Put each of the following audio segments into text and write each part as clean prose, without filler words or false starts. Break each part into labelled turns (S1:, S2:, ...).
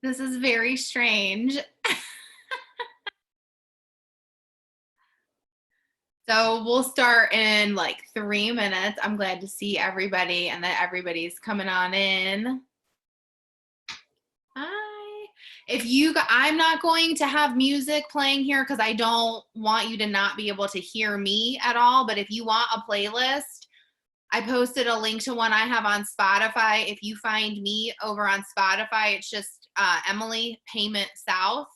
S1: This is very strange. So we'll start in like 3 minutes. I'm glad to see everybody and that everybody's coming on in. Hi. I'm not going to have music playing here because I don't want you to not be able to hear me at all. But if you want a playlist, I posted a link to one I have on Spotify. If you find me over on Spotify, it's just Emily Payment South.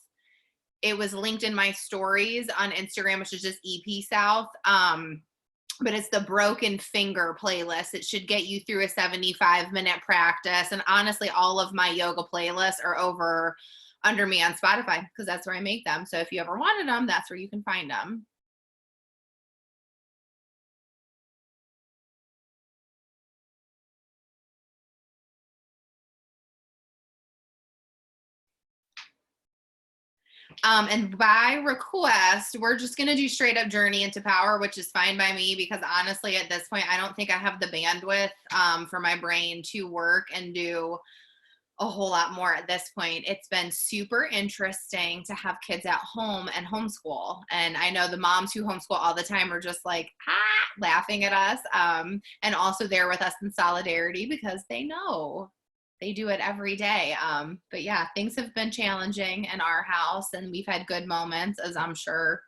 S1: It was linked in my stories on Instagram, which is just EP South. But it's the Broken Finger playlist. It should get you through a 75-minute practice. And honestly, all of my yoga playlists are over under me on Spotify because that's where I make them. So if you ever wanted them, that's where you can find them. And by request, we're just going to do straight up journey into power, which is fine by me because honestly, at this point, I don't think I have the bandwidth for my brain to work and do a whole lot more at this point. It's been super interesting to have kids at home and homeschool. And I know the moms who homeschool all the time are just like, laughing at us. And also there with us in solidarity because they know they do it every day. But yeah, things have been challenging in our house and we've had good moments, as I'm sure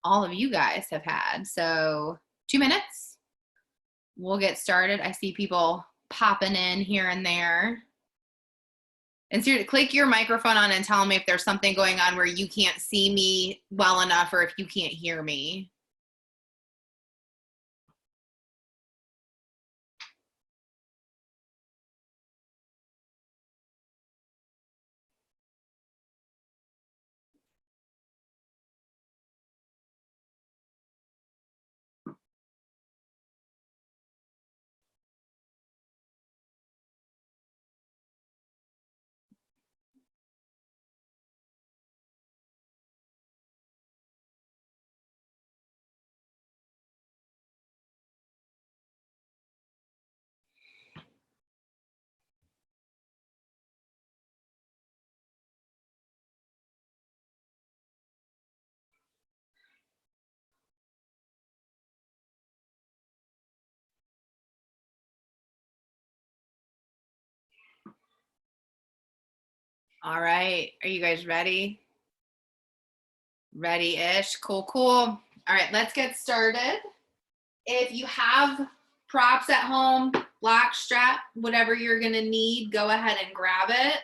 S1: all of you guys have had. So 2 minutes, we'll get started. I see people popping in here and there. And so click your microphone on and tell me if there's something going on where you can't see me well enough or if you can't hear me. All right, are you guys ready? Ready-ish, cool. All right, let's get started. If you have props at home, block strap, whatever you're gonna need, go ahead and grab it.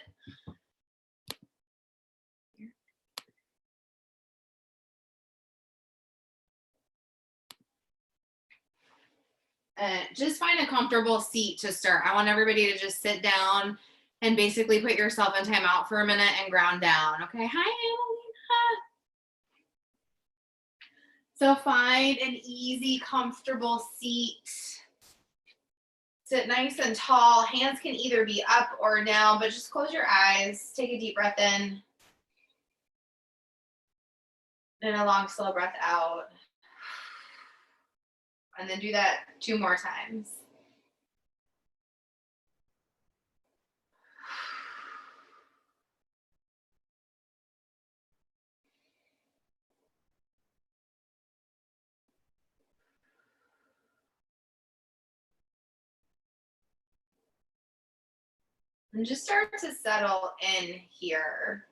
S1: Just find a comfortable seat to start. I want everybody to just sit down and basically put yourself in timeout for a minute and ground down. Okay, hi, Annalena. So find an easy, comfortable seat. Sit nice and tall. Hands can either be up or down, but just close your eyes. Take a deep breath in. And a long, slow breath out. And then do that 2 more times. And just start to settle in here.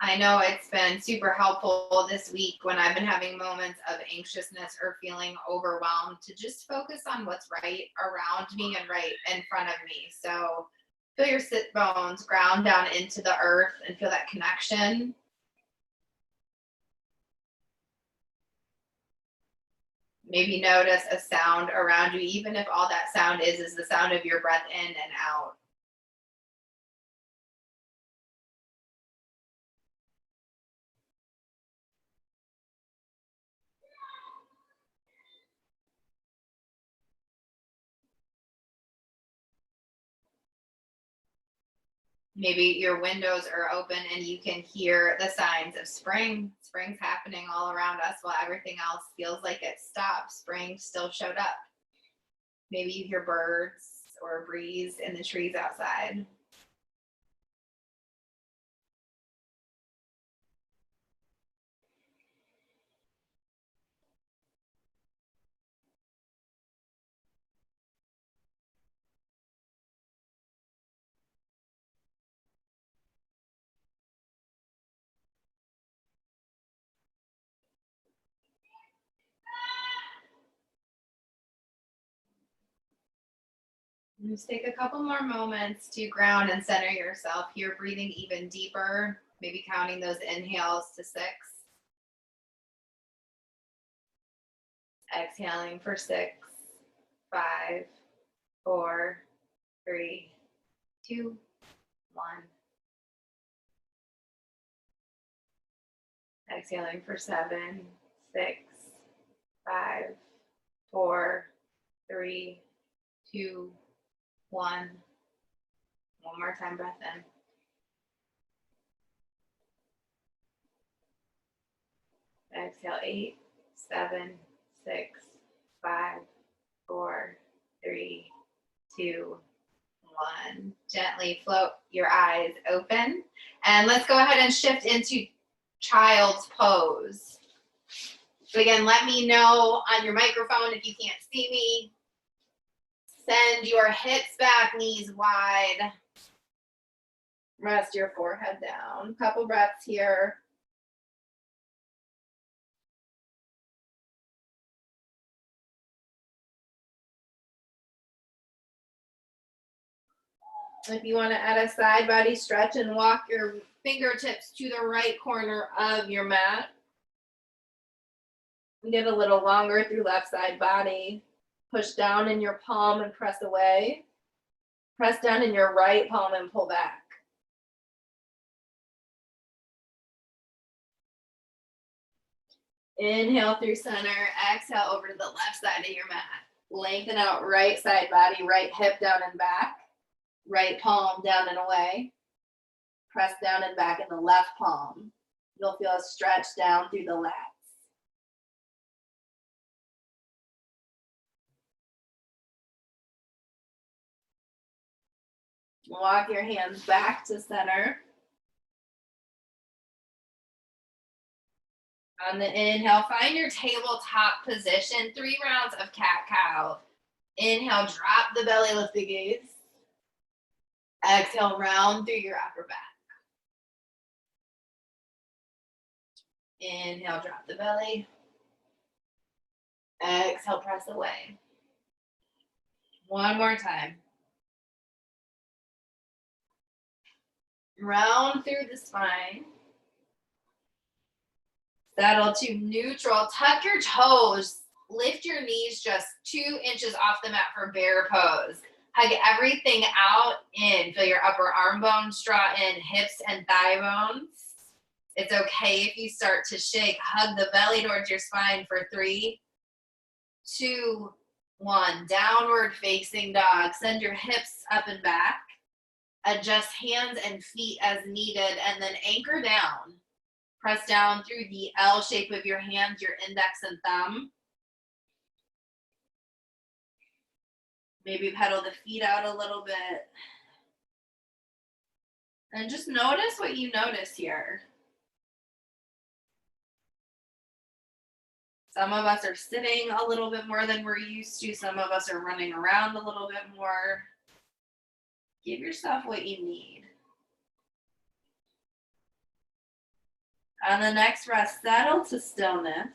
S1: I know it's been super helpful this week when I've been having moments of anxiousness or feeling overwhelmed to just focus on what's right around me and right in front of me. So feel your sit bones ground down into the earth and feel that connection. Maybe notice a sound around you, even if all that sound is the sound of your breath in and out. Maybe your windows are open and you can hear the signs of spring. Spring's happening all around us while everything else feels like it stopped. Spring still showed up. Maybe you hear birds or a breeze in the trees outside. Just take a couple more moments to ground and center yourself here, breathing even deeper, maybe counting those inhales to 6. Exhaling for 6, 5, 4, 3, 2, 1. Exhaling for 7, 6, 5, 4, 3, 2, 1. One more time, breath in. Exhale, 8, 7, 6, 5, 4, 3, 2, 1. Gently float your eyes open. And let's go ahead and shift into child's pose. So again, let me know on your microphone if you can't see me. Send your hips back, knees wide. Rest your forehead down. Couple breaths here. If you want to add a side body stretch and walk your fingertips to the right corner of your mat. Get a little longer through left side body. Push down in your palm and press away. Press down in your right palm and pull back. Inhale through center. Exhale over to the left side of your mat. Lengthen out right side body, right hip down and back. Right palm down and away. Press down and back in the left palm. You'll feel a stretch down through the lats. Walk your hands back to center. On the inhale, find your tabletop position. 3 rounds of cat-cow. Inhale, drop the belly, lift the gaze. Exhale, round through your upper back. Inhale, drop the belly. Exhale, press away. One more time. Round through the spine. Settle to neutral. Tuck your toes. Lift your knees just 2 inches off the mat for bear pose. Hug everything out in. Feel your upper arm bones draw in, hips and thigh bones. It's okay if you start to shake. Hug the belly towards your spine for 3, 2, 1. Downward facing dog. Send your hips up and back. Adjust hands and feet as needed, and then anchor down. Press down through the L shape of your hands, your index and thumb. Maybe pedal the feet out a little bit. And just notice what you notice here. Some of us are sitting a little bit more than we're used to. Some of us are running around a little bit more. Give yourself what you need. On the next rest, settle to stillness.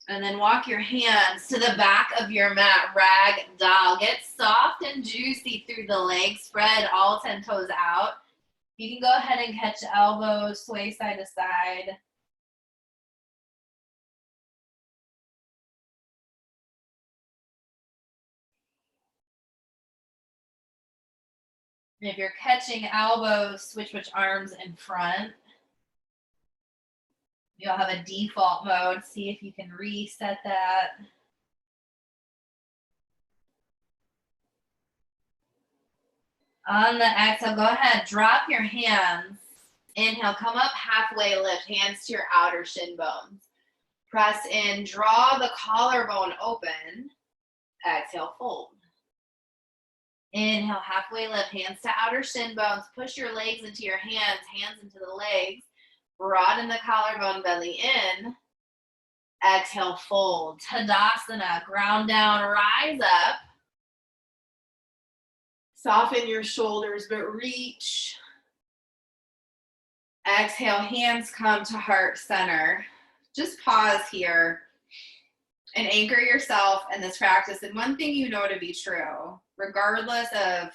S1: And then walk your hands to the back of your mat, rag doll. Get soft and juicy through the legs. Spread all 10 toes out. You can go ahead and catch elbows, sway side to side. And if you're catching elbows, switch arms in front. You'll have a default mode. See if you can reset that. On the exhale, go ahead, drop your hands. Inhale, come up halfway, lift hands to your outer shin bones. Press in, draw the collarbone open. Exhale, fold. Inhale, halfway lift, hands to outer shin bones. Push your legs into your hands, hands into the legs. Broaden the collarbone, belly in. Exhale, fold. Tadasana, ground down, rise up. Soften your shoulders, but reach. Exhale, hands come to heart center. Just pause here. and anchor yourself in this practice. And one thing you know to be true, regardless of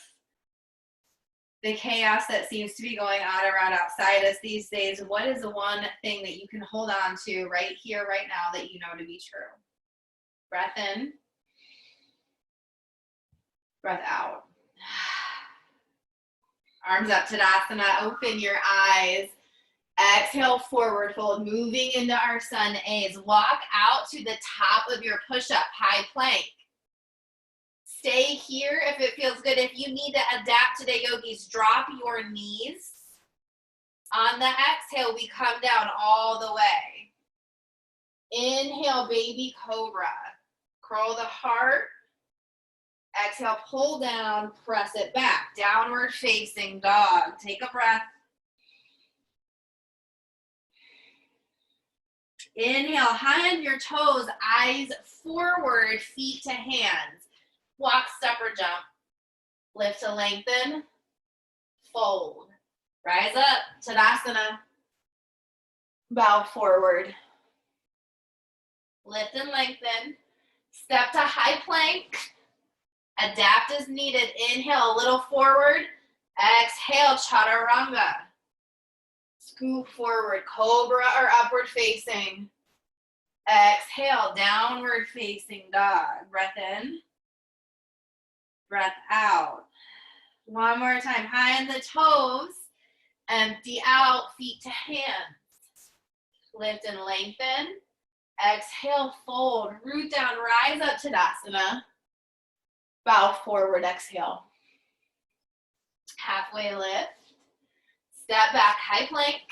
S1: the chaos that seems to be going on around outside us these days, what is the one thing that you can hold on to right here, right now, that you know to be true? Breath in, breath out. Arms up, Tadasana, open your eyes. Exhale, forward fold, moving into our sun A's. Walk out to the top of your push-up, high plank. Stay here if it feels good. If you need to adapt today, yogis, drop your knees. On the exhale, we come down all the way. Inhale, baby cobra. Curl the heart. Exhale, pull down, press it back. Downward facing dog. Take a breath. Inhale, high on your toes, eyes forward, feet to hands. Walk, step, or jump. Lift to lengthen. Fold. Rise up, Tadasana. Bow forward. Lift and lengthen. Step to high plank. Adapt as needed. Inhale, a little forward. Exhale, chaturanga. Scoop forward, cobra or upward facing. Exhale, downward facing dog. Breath in, breath out. One more time, high on the toes. Empty out, feet to hands. Lift and lengthen. Exhale, fold, root down, rise up, Tadasana. Bow forward, exhale. Halfway lift. Step back, high plank.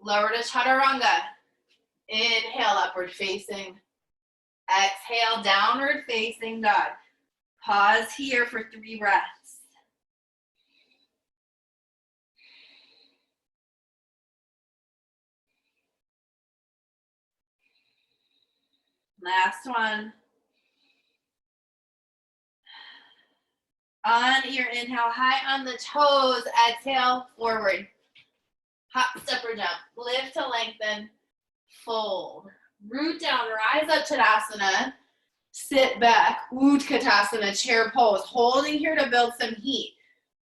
S1: Lower to chaturanga. Inhale, upward facing. Exhale, downward facing dog. Pause here for 3 breaths. Last one. On your inhale, high on the toes. Exhale, forward. Hop, step, or jump. Lift to lengthen. Fold. Root down, rise up, Tadasana. Sit back, Utkatasana, chair pose. Holding here to build some heat.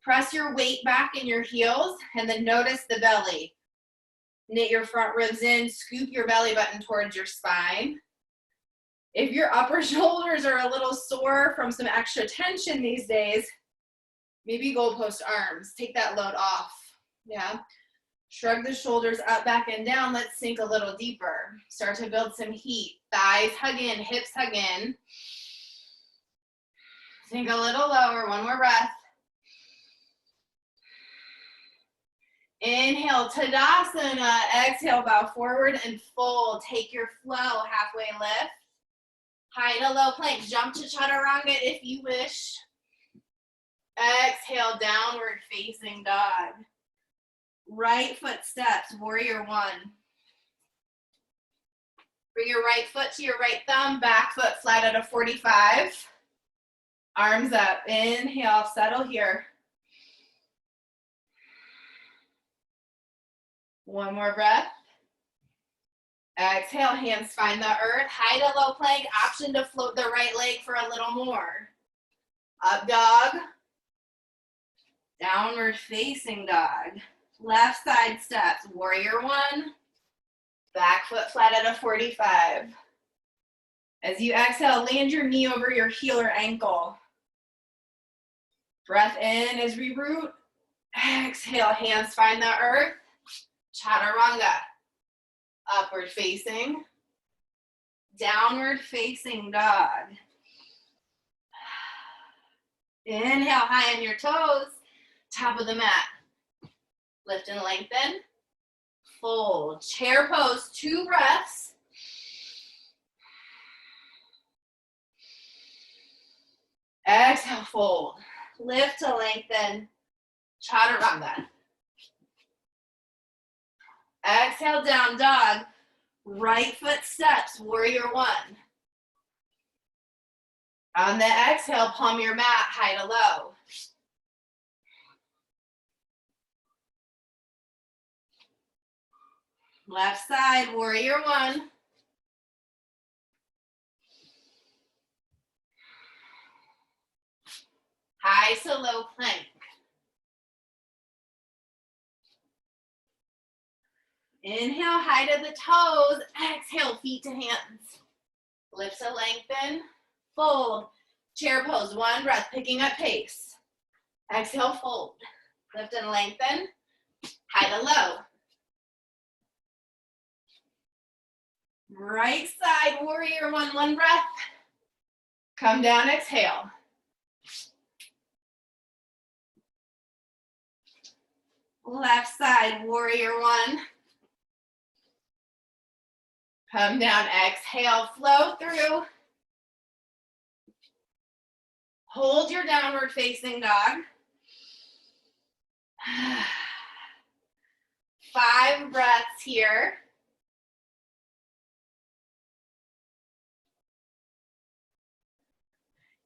S1: Press your weight back in your heels and then notice the belly. Knit your front ribs in, scoop your belly button towards your spine. If your upper shoulders are a little sore from some extra tension these days, maybe goalpost arms. Take that load off. Yeah. Shrug the shoulders up, back, and down. Let's sink a little deeper. Start to build some heat. Thighs hug in, hips hug in. Sink a little lower. One more breath. Inhale, Tadasana. Exhale, bow forward and fold. Take your flow, halfway lift. High to low plank. Jump to chaturanga if you wish. Exhale, downward facing dog. Right foot steps, warrior one. Bring your right foot to your right thumb, back foot flat at a 45. Arms up, inhale, settle here. One more breath. Exhale, hands find the earth. High to low plank, option to float the right leg for a little more. Up dog. Downward facing dog. Left side steps, warrior one. Back foot flat at a 45. As you exhale, land your knee over your heel or ankle. Breath in as we root. Exhale, hands find the earth. Chaturanga. Upward facing. Downward facing dog. Inhale, high on your toes. Top of the mat. Lift and lengthen. Fold. Chair pose, 2 breaths. Exhale, fold. Lift to lengthen. Chaturanga. Exhale, down dog. Right foot steps, warrior one. On the exhale, palm your mat, high to low. Left side, warrior one. high to low plank. Inhale, high to the toes. Exhale, feet to hands. Lift to lengthen, fold. Chair pose, one breath, picking up pace. Exhale, fold. Lift and lengthen, high to low. Right side, warrior one breath. Come down, exhale. Left side, warrior one. Come down, exhale, flow through. Hold your downward facing dog. 5 breaths here.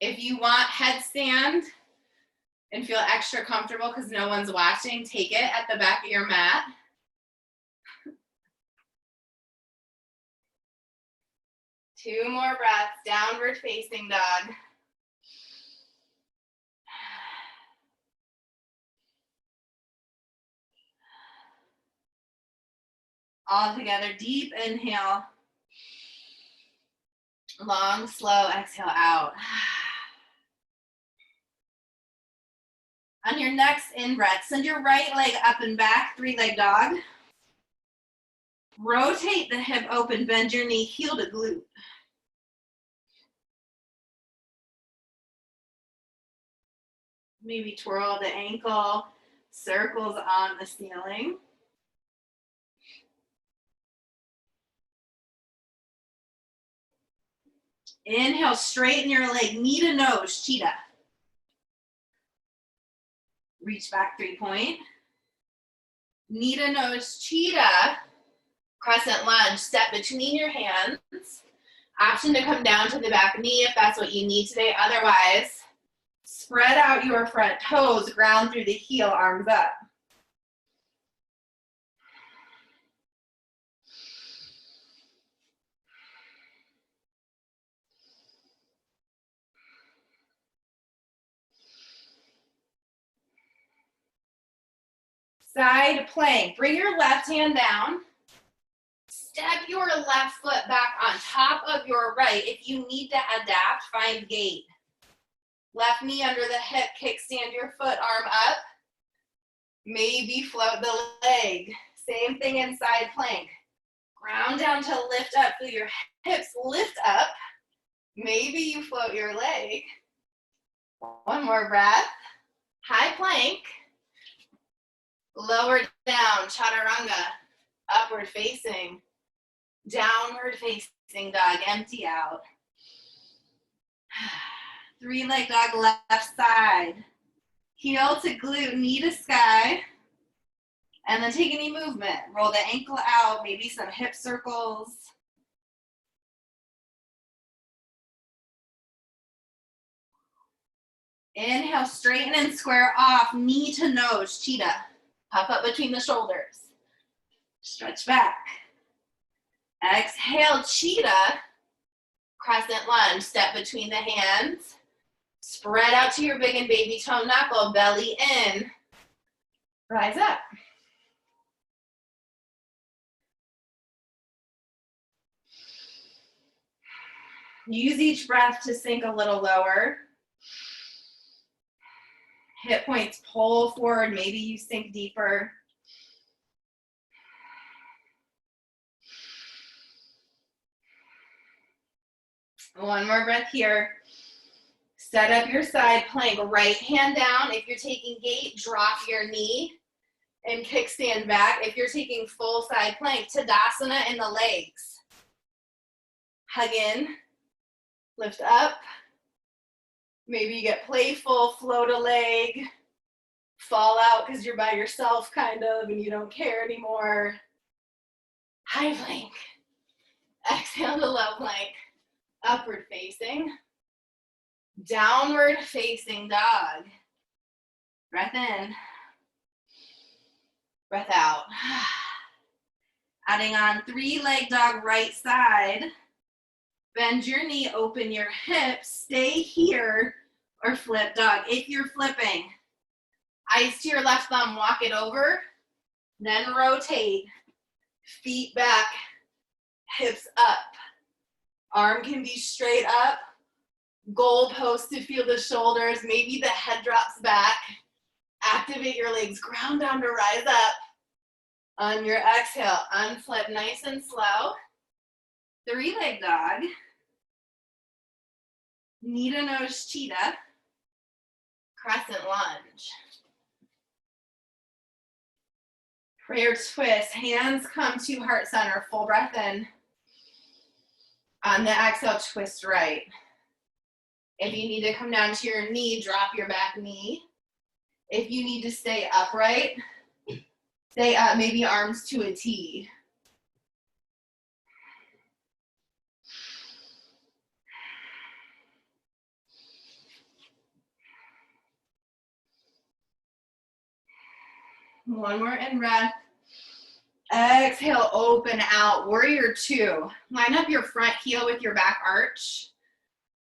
S1: If you want headstand and feel extra comfortable because no one's watching, take it at the back of your mat. Two more breaths, downward facing dog. All together, deep inhale. Long, slow exhale out. On your next in-breath, send your right leg up and back, 3-leg dog. Rotate the hip open, bend your knee, heel to glute. Maybe twirl the ankle, circles on the ceiling. Inhale, straighten your leg, knee to nose, cheetah. Reach back, 3-point. Knee to nose, cheetah. Crescent lunge, step between your hands. Option to come down to the back knee if that's what you need today. Otherwise, spread out your front toes, ground through the heel, arms up. Side plank. Bring your left hand down. Step your left foot back on top of your right. If you need to adapt, find gate. Left knee under the hip, kickstand your foot, arm up. Maybe float the leg. Same thing in side plank. Ground down to lift up, feel your hips lift up. Maybe you float your leg. One more breath. High plank. Lower down, chaturanga. Upward facing. Downward facing dog, empty out. 3-leg dog, left side. Heel to glute, knee to sky. And then take any movement. Roll the ankle out, maybe some hip circles. Inhale, straighten and square off, knee to nose, cheetah. Puff up between the shoulders. Stretch back. Exhale, cheetah. Crescent lunge, step between the hands. Spread out to your big and baby toe knuckle, belly in. Rise up. Use each breath to sink a little lower. Hip points pull forward, maybe you sink deeper. One more breath here. Set up your side plank, right hand down. If you're taking gate, drop your knee and kickstand back. If you're taking full side plank, Tadasana in the legs. Hug in, lift up. Maybe you get playful, float a leg, fall out because you're by yourself kind of and you don't care anymore. High plank. Exhale to low plank. Upward facing. Downward facing dog. Breath in. Breath out. Adding on 3-leg dog, right side. Bend your knee, open your hips, stay here. or flip dog. If you're flipping, ice to your left thumb, walk it over, then rotate, feet back, hips up. Arm can be straight up, goal post to feel the shoulders, maybe the head drops back. Activate your legs, ground down to rise up. On your exhale, unflip nice and slow. Three-leg dog. Knee to nose cheetah. Crescent lunge. Prayer twist, hands come to heart center, full breath in. On the exhale, twist right. If you need to come down to your knee, drop your back knee. If you need to stay upright, stay up, maybe arms to a T. One more in breath. Exhale, open out, warrior two. Line up your front heel with your back arch.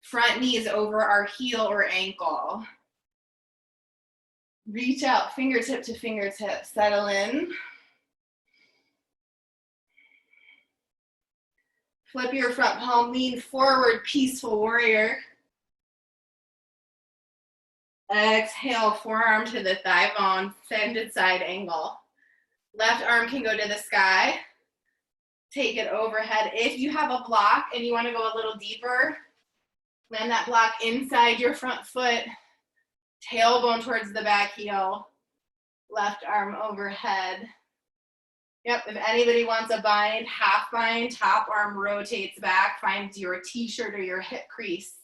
S1: Front knee is over our heel or ankle. Reach out, fingertip to fingertip, settle in. Flip your front palm, lean forward, peaceful warrior. Exhale, forearm to the thigh bone, side to side angle. Left arm can go to the sky. Take it overhead. If you have a block and you want to go a little deeper, land that block inside your front foot, tailbone towards the back heel, left arm overhead. Yep, if anybody wants a bind, half bind, top arm rotates back, finds your t-shirt or your hip crease.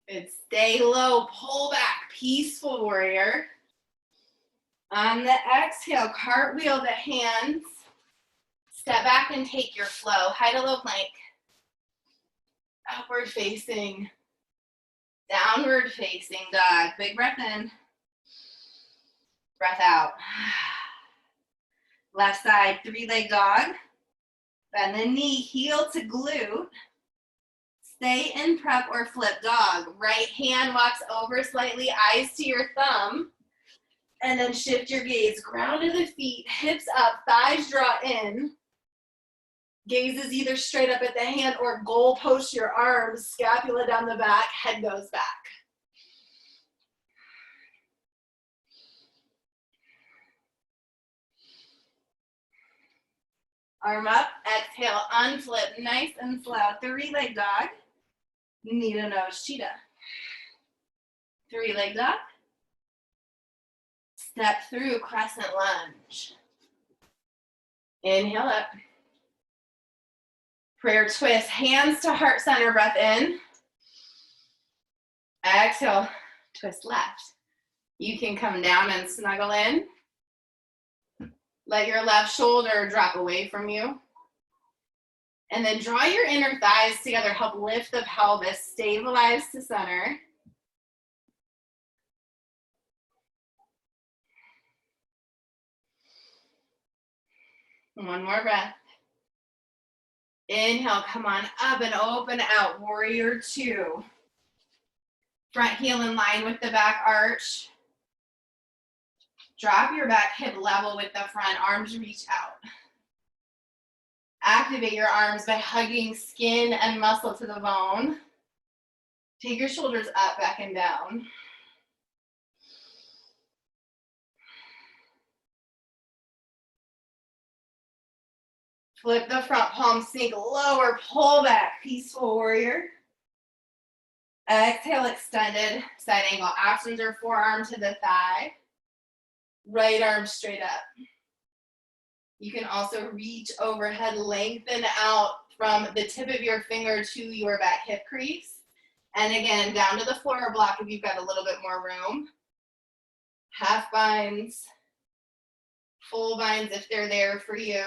S1: Good, stay low, pull back, peaceful warrior. On the exhale, cartwheel the hands. Step back and take your flow. High to low plank. Upward facing. Downward facing dog. Big breath in. Breath out. Left side, three-leg dog. Bend the knee, heel to glute. Stay in prep or flip dog. Right hand walks over slightly, eyes to your thumb. And then shift your gaze. Ground to the feet, hips up, thighs draw in. Gaze is either straight up at the hand or goal post your arms, scapula down the back, head goes back. Arm up, exhale, unflip, nice and slow. Three-leg dog. Knee to nose cheetah. Three-leg dog. Step through crescent lunge. Inhale up. Prayer twist, hands to heart center, breath in. Exhale, twist left. You can come down and snuggle in. Let your left shoulder drop away from you. And then draw your inner thighs together, help lift the pelvis, stabilize to center. One more breath. Inhale, come on up and open out, warrior two. Front heel in line with the back arch. Drop your back hip level with the front, arms reach out. Activate your arms by hugging skin and muscle to the bone. Take your shoulders up, back and down. Flip the front palm, sink lower, pull back, peaceful warrior. Exhale, extended side angle. Options are forearm to the thigh. Right arm straight up. You can also reach overhead, lengthen out from the tip of your finger to your back hip crease. And again, down to the floor block if you've got a little bit more room. Half binds, full binds if they're there for you.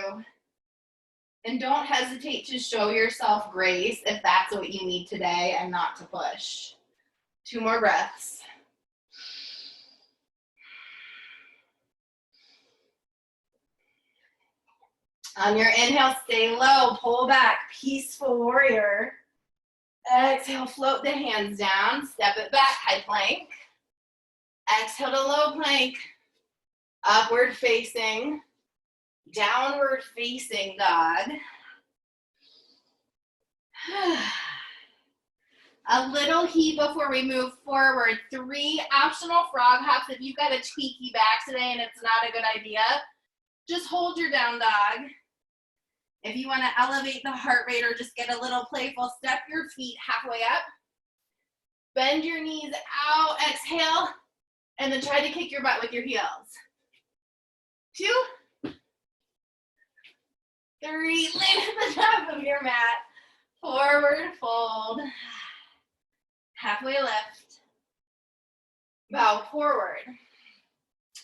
S1: And don't hesitate to show yourself grace if that's what you need today and not to push. 2 more breaths. On your inhale, stay low, pull back, peaceful warrior. Exhale, float the hands down, step it back, high plank. Exhale to low plank, upward facing, downward facing dog. A little heat before we move forward. 3 optional frog hops. If you've got a tweaky back today and it's not a good idea, just hold your down dog. If you want to elevate the heart rate or just get a little playful, step your feet halfway up. Bend your knees out, exhale, and then try to kick your butt with your heels. 2, 3, land at the top of your mat. Forward fold. Halfway lift. Bow forward.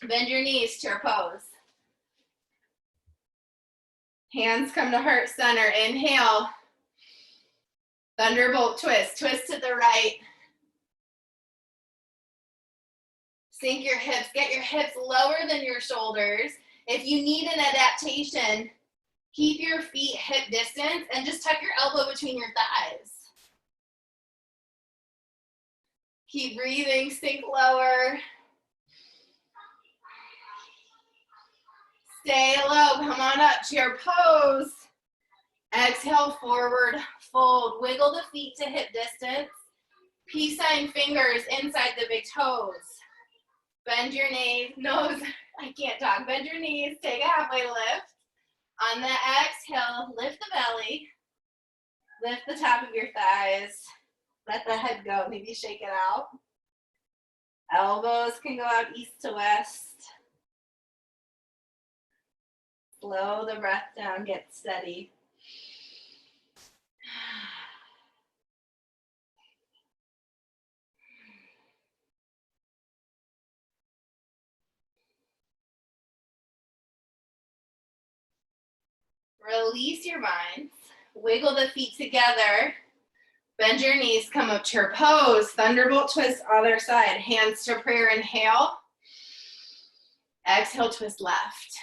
S1: Bend your knees, chair pose. Hands come to heart center. Inhale. Thunderbolt twist. Twist to the right. Sink your hips. Get your hips lower than your shoulders. If you need an adaptation, keep your feet hip distance and just tuck your elbow between your thighs. Keep breathing, sink lower. Stay low, come on up to your pose. Exhale, forward fold. Wiggle the feet to hip distance. Peace sign fingers inside the big toes. Bend your nose, I can't talk. Bend your knees, take a halfway lift. On the exhale, lift the belly. Lift the top of your thighs. Let the head go, maybe shake it out. Elbows can go out east to west. Slow the breath down, get steady. Release your minds. Wiggle the feet together. Bend your knees, come up to your pose. Thunderbolt twist, other side. Hands to prayer, inhale. Exhale, twist left.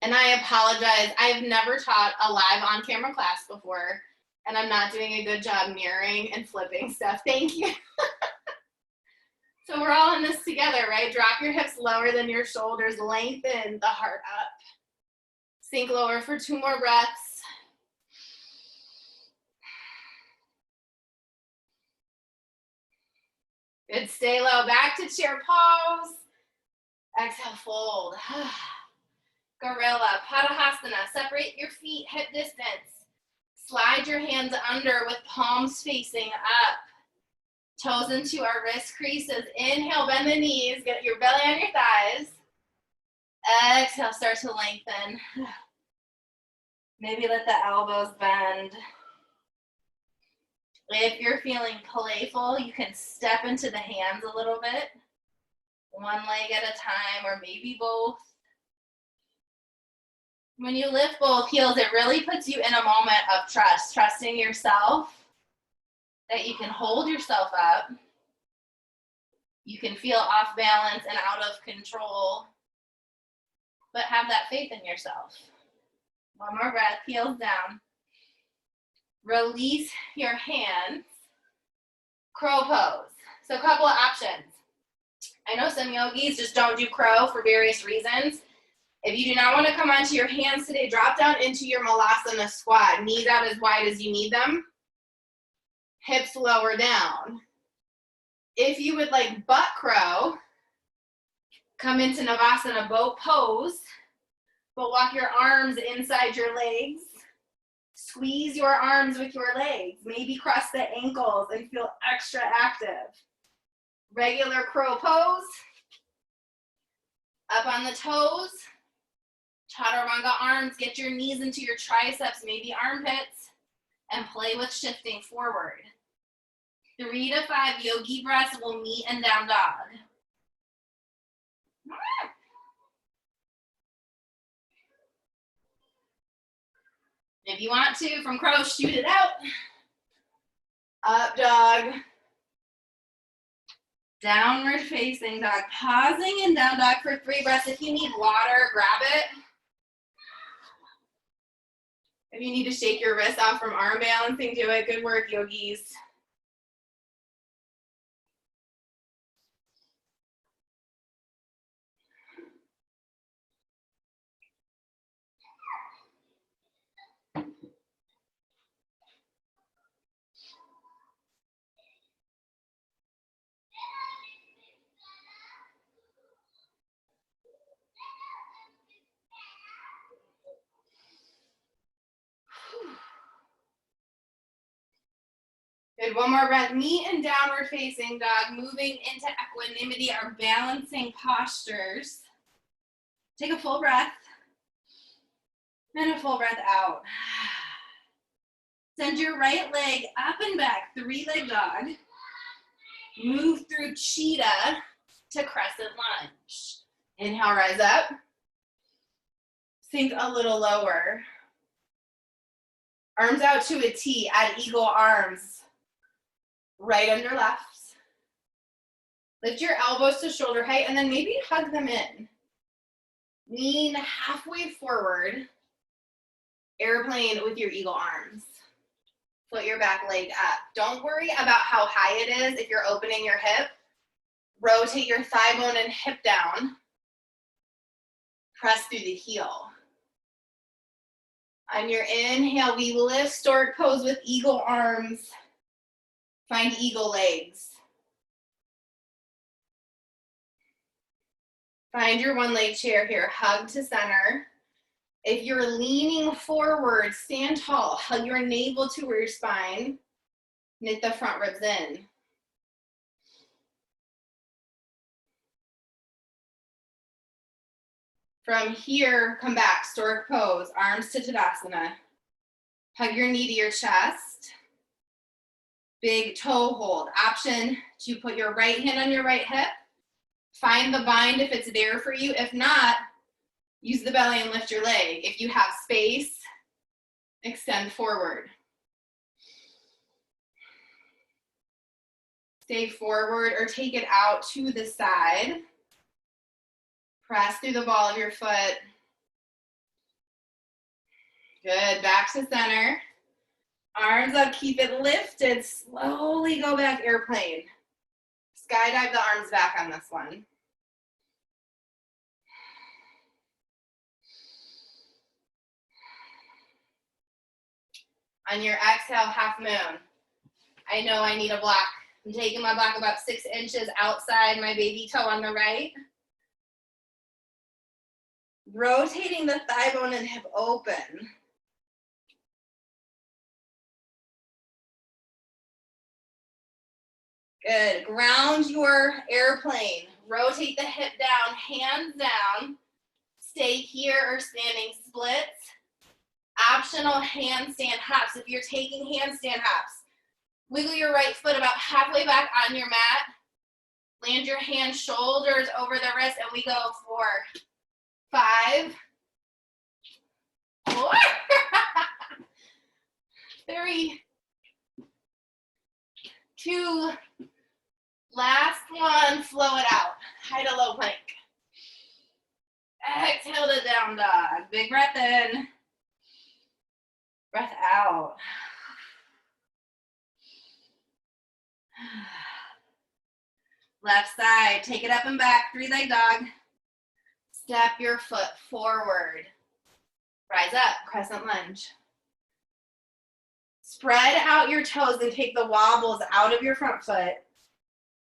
S1: And I apologize, I have never taught a live on-camera class before, and I'm not doing a good job mirroring and flipping stuff. Thank you. So we're all in this together, right? Drop your hips lower than your shoulders, lengthen the heart up. Sink lower for 2 more breaths. Good, stay low, back to chair pose. Exhale, fold. Gorilla, Padahasana, separate your feet hip distance. Slide your hands under with palms facing up. Toes into our wrist creases. Inhale, bend the knees, get your belly on your thighs. Exhale, start to lengthen. Maybe let the elbows bend. If you're feeling playful, you can step into the hands a little bit. One leg at a time, or maybe both. When you lift both heels, it really puts you in a moment of trust, trusting yourself, that you can hold yourself up. You can feel off balance and out of control, but have that faith in yourself. One more breath, heels down. Release your hands. Crow pose. So a couple of options. I know some yogis just don't do crow for various reasons. If you do not want to come onto your hands today, drop down into your malasana squat. Knees out as wide as you need them. Hips lower down. If you would like butt crow, come into Navasana boat pose, but walk your arms inside your legs. Squeeze your arms with your legs. Maybe cross the ankles and feel extra active. Regular crow pose. Up on the toes. Chaturanga arms. Get your knees into your triceps, maybe armpits, and play with shifting forward. 3 to 5 yogi breaths will meet in down dog. If you want to, from crow, shoot it out. Up dog. Downward facing dog. Pausing in down dog for 3 breaths. If you need water, grab it. If you need to shake your wrist off from arm balancing, do it. Good work, yogis. Good, one more breath. Meet in downward facing dog, moving into equanimity, our balancing postures. Take a full breath and a full breath out. Send your right leg up and back, 3-leg dog. Move through cheetah to crescent lunge. Inhale, rise up. Sink a little lower. Arms out to a T, add eagle arms. Right under left. Lift your elbows to shoulder height and then maybe hug them in. Lean halfway forward. Airplane with your eagle arms. Put your back leg up. Don't worry about how high it is if you're opening your hip. Rotate your thigh bone and hip down. Press through the heel. On your inhale, we lift stork pose with eagle arms. Find eagle legs. Find your 1-leg chair here. Hug to center. If you're leaning forward, stand tall. Hug your navel to your spine. Knit the front ribs in. From here, come back, stork pose, arms to Tadasana. Hug your knee to your chest. Big toe hold. Option to put your right hand on your right hip. Find the bind if it's there for you. If not, use the belly and lift your leg. If you have space, extend forward. Stay forward or take it out to the side. Press through the ball of your foot. Good, back to center. Arms up, keep it lifted. Slowly go back, airplane. Skydive the arms back on this one. On your exhale, half moon. I know I need a block. I'm taking my block about 6 inches outside my baby toe on the right. Rotating the thigh bone and hip open. Good, ground your airplane. Rotate the hip down, hands down. Stay here or standing splits. Optional handstand hops. If you're taking handstand hops, wiggle your right foot about halfway back on your mat. Land your hands, shoulders over the wrist, and we go 4, 5, 4, 3, 2, last one, flow it out. High to low plank. Exhale to down dog. Big breath in. Breath out. Left side, take it up and back, 3-leg dog. Step your foot forward. Rise up, crescent lunge. Spread out your toes and take the wobbles out of your front foot.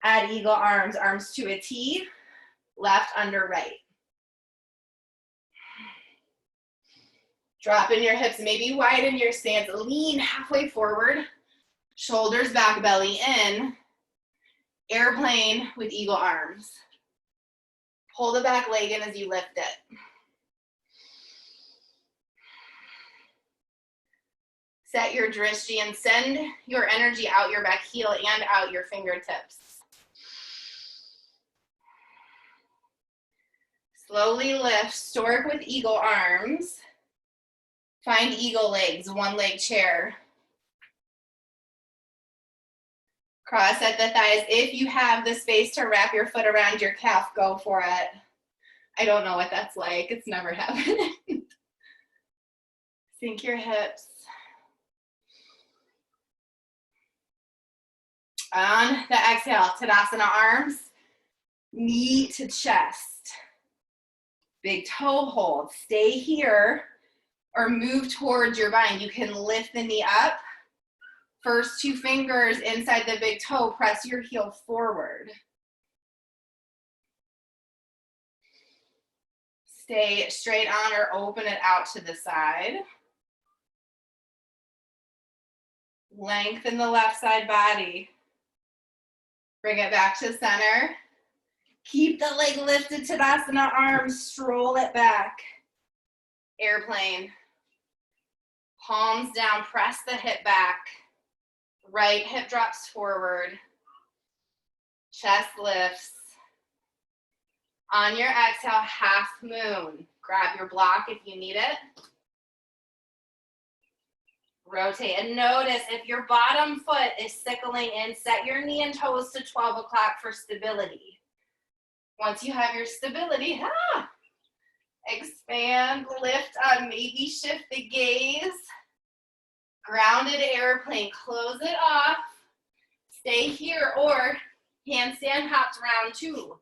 S1: Add eagle arms, arms to a T, left under right. Drop in your hips, maybe widen your stance, lean halfway forward, shoulders back, belly in, airplane with eagle arms. Pull the back leg in as you lift it. Set your drishti and send your energy out your back heel and out your fingertips. Slowly lift, stork with eagle arms. Find eagle legs, 1-leg chair. Cross at the thighs. If you have the space to wrap your foot around your calf, go for it. I don't know what that's like. It's never happened. Sink your hips. On the exhale, Tadasana arms, knee to chest. Big toe hold. Stay here or move towards your bind. You can lift the knee up. First two fingers inside the big toe, press your heel forward. Stay straight on or open it out to the side. Lengthen the left side body. Bring it back to center. Keep the leg lifted, Tadasana arms, stroll it back. Airplane. Palms down, press the hip back. Right hip drops forward. Chest lifts. On your exhale, half moon. Grab your block if you need it. Rotate and notice if your bottom foot is sickling in, set your knee and toes to 12 o'clock for stability. Once you have your stability, expand, lift up, maybe shift the gaze. Grounded airplane, close it off. Stay here or handstand hops round 2.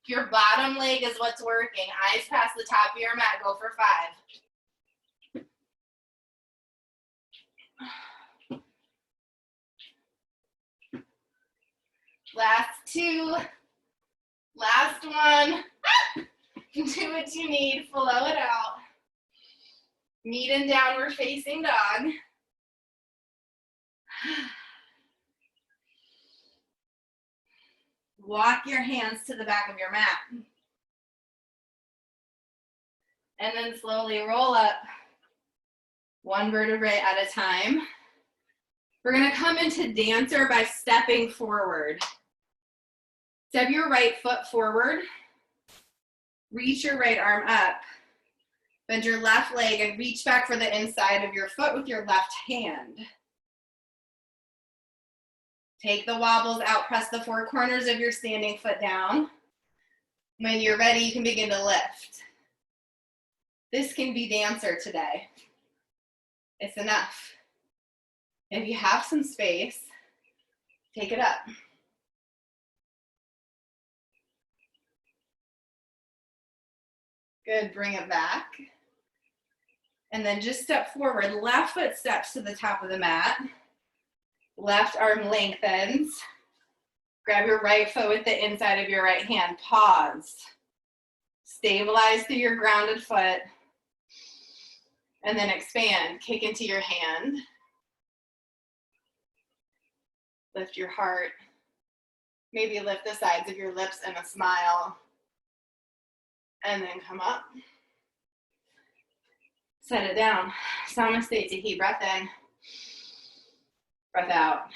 S1: Your bottom leg is what's working. Eyes past the top of your mat, go for 5. Last 2, last one. Do what you need, flow it out. Meet in downward facing dog. Walk your hands to the back of your mat. And then slowly roll up, one vertebrae at a time. We're gonna come into dancer by stepping forward. Step your right foot forward. Reach your right arm up. Bend your left leg and reach back for the inside of your foot with your left hand. Take the wobbles out, press the 4 corners of your standing foot down. When you're ready, you can begin to lift. This can be dancer today. It's enough. If you have some space, take it up. Good, bring it back. And then just step forward. Left foot steps to the top of the mat. Left arm lengthens. Grab your right foot with the inside of your right hand. Pause. Stabilize through your grounded foot. And then expand. Kick into your hand. Lift your heart. Maybe lift the sides of your lips in a smile. And then come up. Set it down. Samasthiti Tahi. Breath in. Breath out.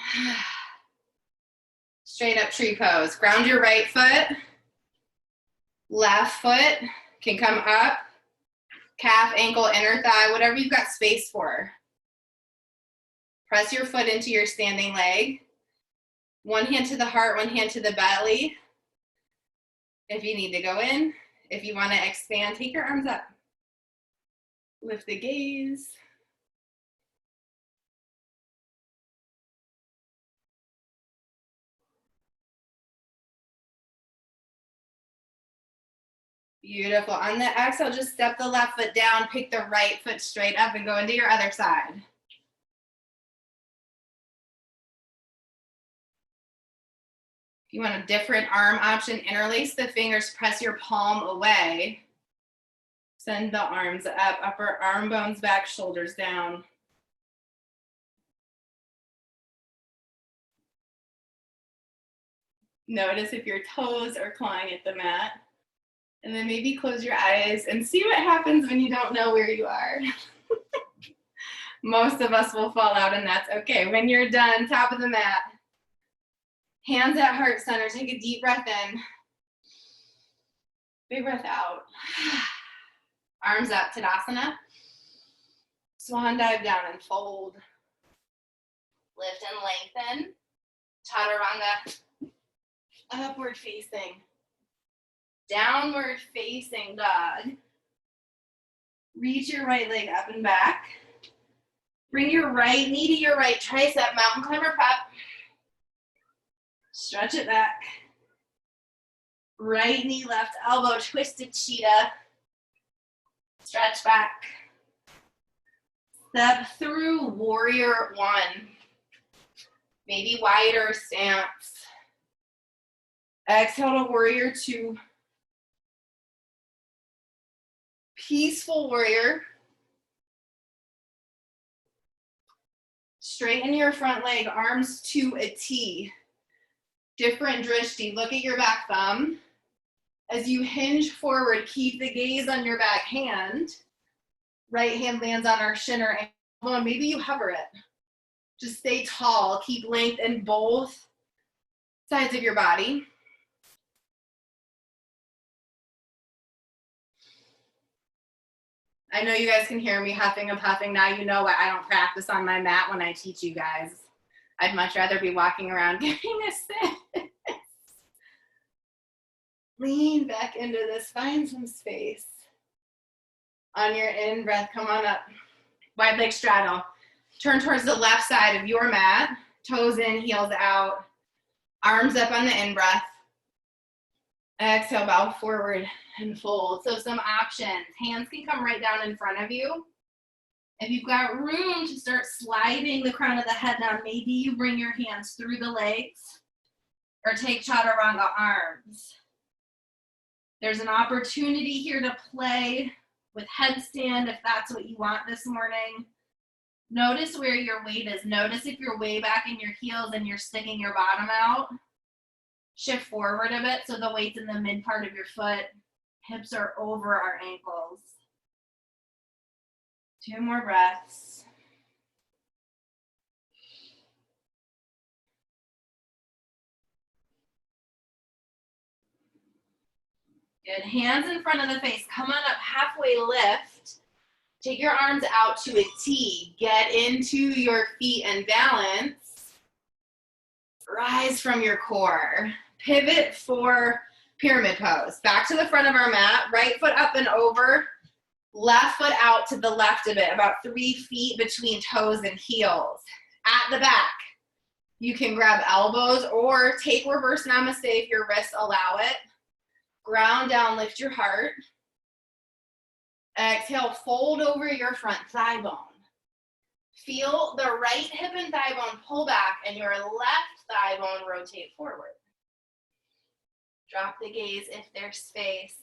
S1: Straight up tree pose. Ground your right foot. Left foot can come up. Calf, ankle, inner thigh, whatever you've got space for. Press your foot into your standing leg. One hand to the heart, one hand to the belly. If you need to go in, if you want to expand, take your arms up. Lift the gaze. Beautiful. On the exhale, just step the left foot down, pick the right foot straight up, and go into your other side. If you want a different arm option, interlace the fingers, press your palm away. Send the arms up, upper arm bones back, shoulders down. Notice if your toes are clawing at the mat. And then maybe close your eyes and see what happens when you don't know where you are. Most of us will fall out, and that's okay. When you're done, top of the mat. Hands at heart center. Take a deep breath in. Big breath out. Arms up, Tadasana. Swan dive down and fold. Lift and lengthen. Chaturanga. Upward facing. Downward facing dog. Reach your right leg up and back. Bring your right knee to your right tricep, mountain climber prep. Stretch it back. Right knee, left elbow, twisted cheetah. Stretch back. Step through warrior one. Maybe wider stance. Exhale to warrior two. Peaceful warrior. Straighten your front leg, arms to a T. Different drishti. Look at your back thumb. As you hinge forward, keep the gaze on your back hand. Right hand lands on our shin or elbow, and maybe you hover it. Just stay tall. Keep length in both sides of your body. I know you guys can hear me huffing and puffing. Now you know why I don't practice on my mat when I teach you guys. I'd much rather be walking around getting a sit. Lean back into this. Find some space. On your in breath, come on up. Wide leg straddle. Turn towards the left side of your mat. Toes in, heels out. Arms up on the in breath. Exhale, bow forward and fold. So some options. Hands can come right down in front of you. If you've got room to start sliding the crown of the head down, maybe you bring your hands through the legs or take chaturanga arms. There's an opportunity here to play with headstand if that's what you want this morning. Notice where your weight is. Notice if you're way back in your heels and you're sticking your bottom out. Shift forward a bit so the weight's in the mid part of your foot. Hips are over our ankles. 2 more breaths. Good. Hands in front of the face. Come on up, halfway lift. Take your arms out to a T. Get into your feet and balance. Rise from your core. Pivot for pyramid pose. Back to the front of our mat. Right foot up and over. Left foot out to the left a bit. About 3 feet between toes and heels. At the back, you can grab elbows or take reverse namaste if your wrists allow it. Ground down, lift your heart. Exhale, fold over your front thigh bone. Feel the right hip and thigh bone pull back and your left thigh bone rotate forward. Drop the gaze if there's space.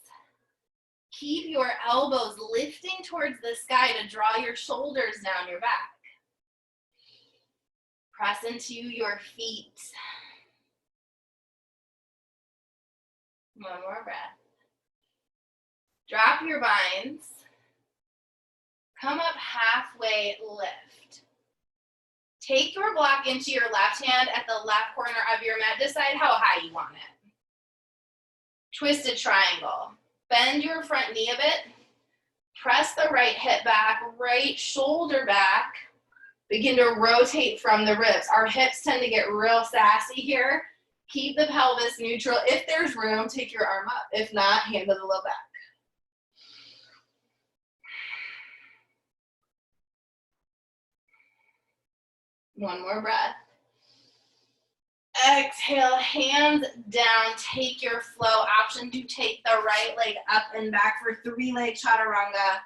S1: Keep your elbows lifting towards the sky to draw your shoulders down your back. Press into your feet. One more breath. Drop your binds. Come up halfway, lift. Take your block into your left hand at the left corner of your mat. Decide how high you want it. Twisted triangle. Bend your front knee a bit. Press the right hip back, right shoulder back. Begin to rotate from the ribs. Our hips tend to get real sassy here. Keep the pelvis neutral. If there's room, take your arm up. If not, hand to the low back. One more breath. Exhale, hands down. Take your flow. Option to take the right leg up and back for 3-leg chaturanga.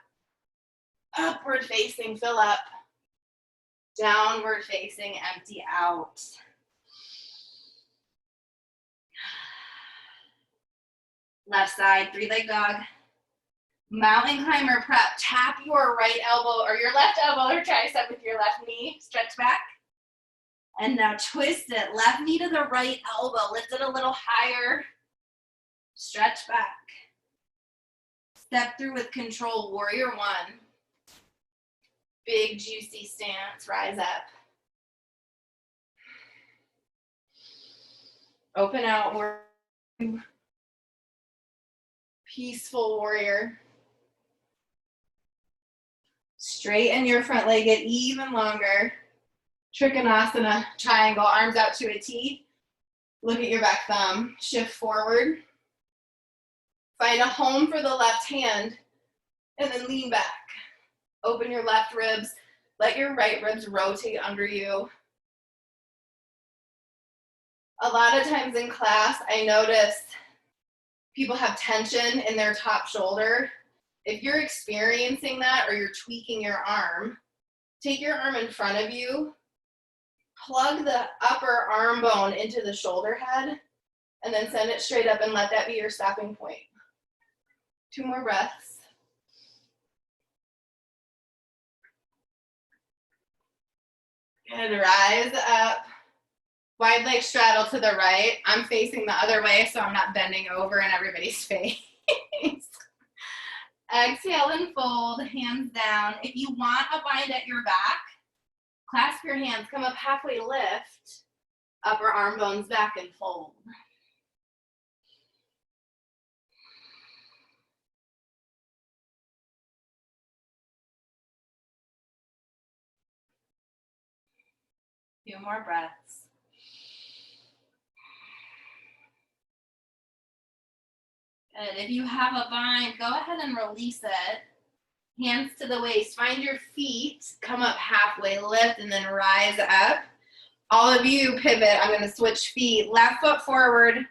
S1: Upward facing, fill up. Downward facing, empty out. Left side, 3-leg dog. Mountain climber prep. Tap your right elbow or your left elbow or tricep with your left knee. Stretch back. And now twist it. Left knee to the right elbow. Lift it a little higher. Stretch back. Step through with control. Warrior one. Big juicy stance. Rise up. Open out. Warrior. Peaceful warrior. Straighten your front leg, get even longer. Trikonasana, triangle, arms out to a T. Look at your back thumb. Shift forward. Find a home for the left hand, and then lean back. Open your left ribs. Let your right ribs rotate under you. A lot of times in class, I notice people have tension in their top shoulder. If you're experiencing that or you're tweaking your arm, take your arm in front of you, plug the upper arm bone into the shoulder head, and then send it straight up and let that be your stopping point. 2 more breaths. Good, rise up. Wide leg straddle to the right. I'm facing the other way, so I'm not bending over in everybody's face. Exhale and fold, hands down. If you want a bind at your back, clasp your hands, come up halfway, lift, upper arm bones back and fold. Few more breaths. Good. If you have a bind, go ahead and release it. Hands to the waist. Find your feet. Come up halfway, lift, and then rise up. All of you pivot. I'm going to switch feet. Left foot forward,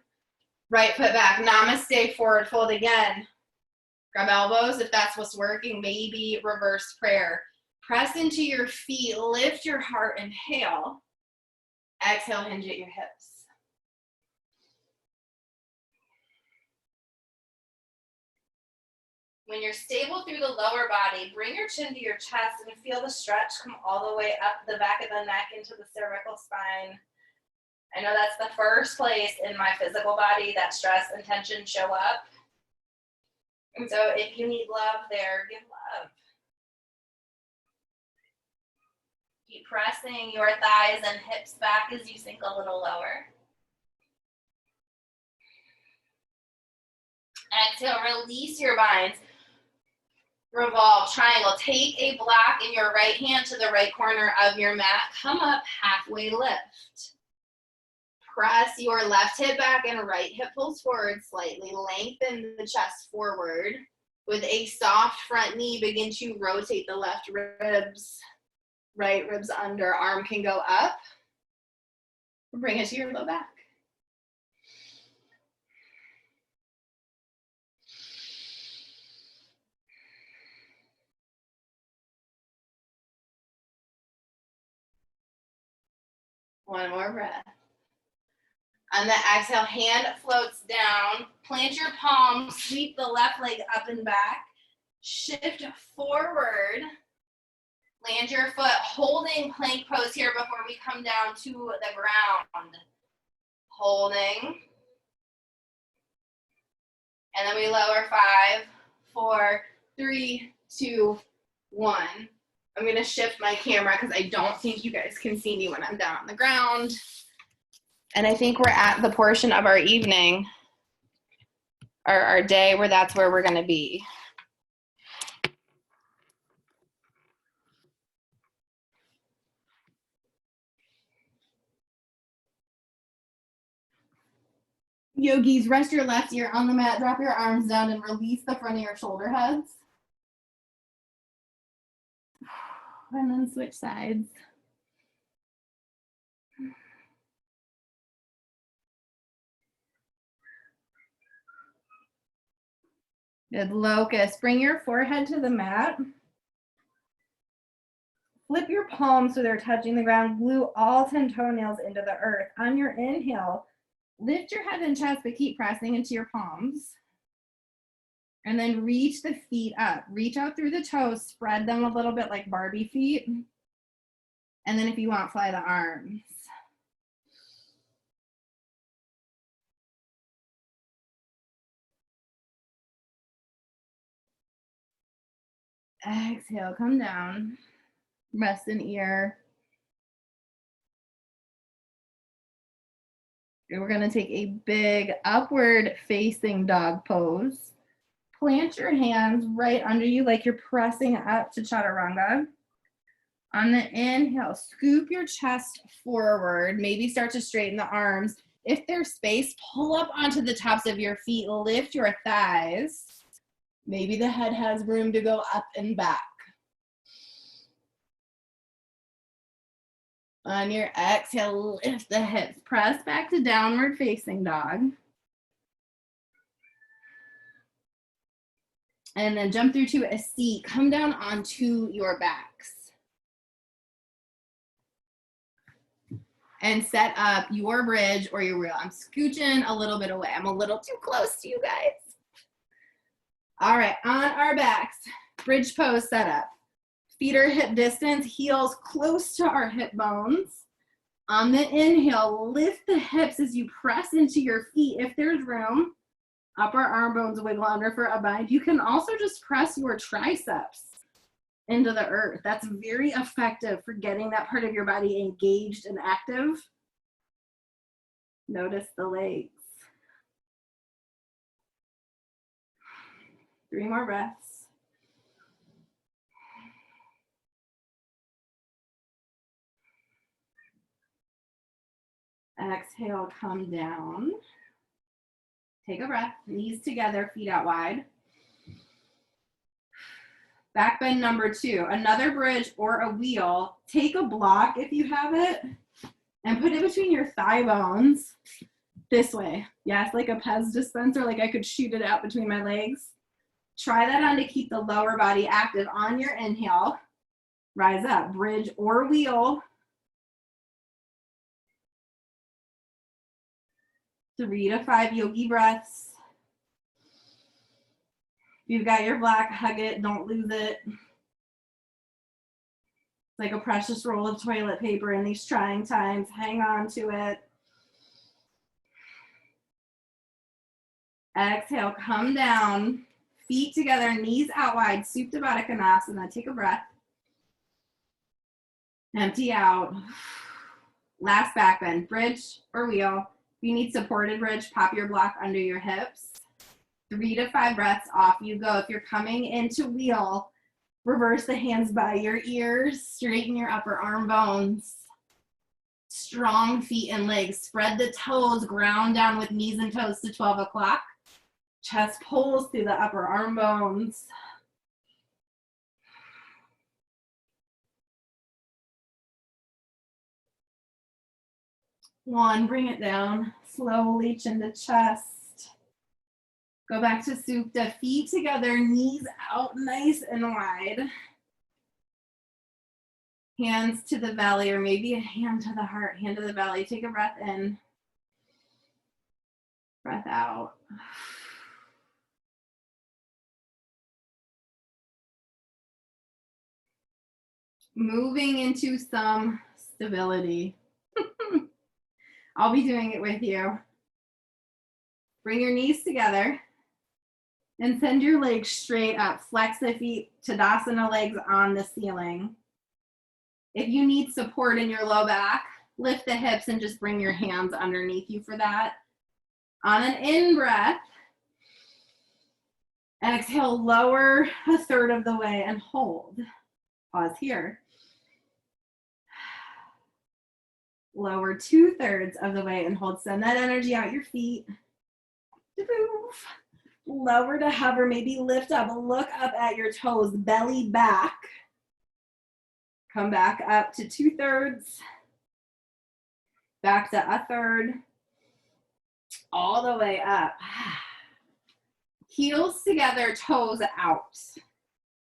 S1: right foot back. Namaste, forward fold again. Grab elbows if that's what's working. Maybe reverse prayer. Press into your feet. Lift your heart. Inhale. Exhale, hinge at your hips. When you're stable through the lower body, bring your chin to your chest and feel the stretch come all the way up the back of the neck into the cervical spine. I know that's the first place in my physical body that stress and tension show up. And so if you need love there, give love. Keep pressing your thighs and hips back as you sink a little lower. Exhale, release your binds. Revolve, triangle. Take a block in your right hand to the right corner of your mat. Come up, halfway lift. Press your left hip back and right hip pulls forward slightly. Lengthen the chest forward. With a soft front knee, begin to rotate the left ribs. Right ribs under. Arm can go up. Bring it to your low back. One more breath. On the exhale, hand floats down. Plant your palms, sweep the left leg up and back. Shift forward. Land your foot, holding plank pose here before we come down to the ground. Holding. And then we lower 5, 4, 3, 2, 1. I'm going to shift my camera because I don't think you guys can see me when I'm down on the ground. And I think we're at the portion of our evening or our day where that's where we're going to be. Yogis, rest your left ear on the mat, drop your arms down and release the front of your shoulder heads. And then switch sides. Good, locust. Bring your forehead to the mat. Flip your palms so they're touching the ground. Glue all 10 toenails into the earth. On your inhale, lift your head and chest, but keep pressing into your palms. And then reach the feet up. Reach out through the toes, spread them a little bit like Barbie feet. And then if you want, fly the arms. Exhale, come down. Rest an ear. And we're gonna take a big upward facing dog pose. Plant your hands right under you like you're pressing up to chaturanga. On the inhale, scoop your chest forward. Maybe start to straighten the arms. If there's space, pull up onto the tops of your feet, lift your thighs. Maybe the head has room to go up and back. On your exhale, lift the hips, press back to downward facing dog. And then jump through to a seat, come down onto your backs. And set up your bridge or your wheel. I'm scooching a little bit away. I'm a little too close to you guys. All right, on our backs, bridge pose setup. Feet are hip distance, heels close to our hip bones. On the inhale, lift the hips as you press into your feet if there's room. Upper arm bones wiggle under for a bind. You can also just press your triceps into the earth. That's very effective for getting that part of your body engaged and active. Notice the legs. 3 more breaths. Exhale, come down. Take a breath, knees together, feet out wide. Back bend number 2, another bridge or a wheel. Take a block if you have it and put it between your thigh bones this way. Yes, like a Pez dispenser, like I could shoot it out between my legs. Try that on to keep the lower body active. On your inhale, rise up, bridge or wheel. 3 to 5 yogi breaths. If you've got your block, hug it, don't lose it. It's like a precious roll of toilet paper in these trying times. Hang on to it. Exhale, come down, feet together, knees out wide, Supta Baddha Konasana. Take a breath. Empty out. Last back bend, bridge or wheel. If you need supported bridge, pop your block under your hips. 3 to 5 breaths, off you go. If you're coming into wheel, reverse the hands by your ears, straighten your upper arm bones. Strong feet and legs, spread the toes, ground down with knees and toes to 12 o'clock. Chest pulls through the upper arm bones. One, bring it down, slowly chin to chest. Go back to Supta, feet together, knees out nice and wide. Hands to the belly, or maybe a hand to the heart, hand to the belly. Take a breath in, breath out. Moving into some stability. I'll be doing it with you. Bring your knees together and send your legs straight up. Flex the feet, Tadasana legs on the ceiling. If you need support in your low back, lift the hips and just bring your hands underneath you for that. On an in-breath, exhale, lower a third of the way and hold. Pause here. Lower 2/3 of the way and hold. Send that energy out your feet. Lower to hover, maybe lift up, look up at your toes, belly back. Come back up to 2/3, back to 1/3, all the way up. Heels together, toes out.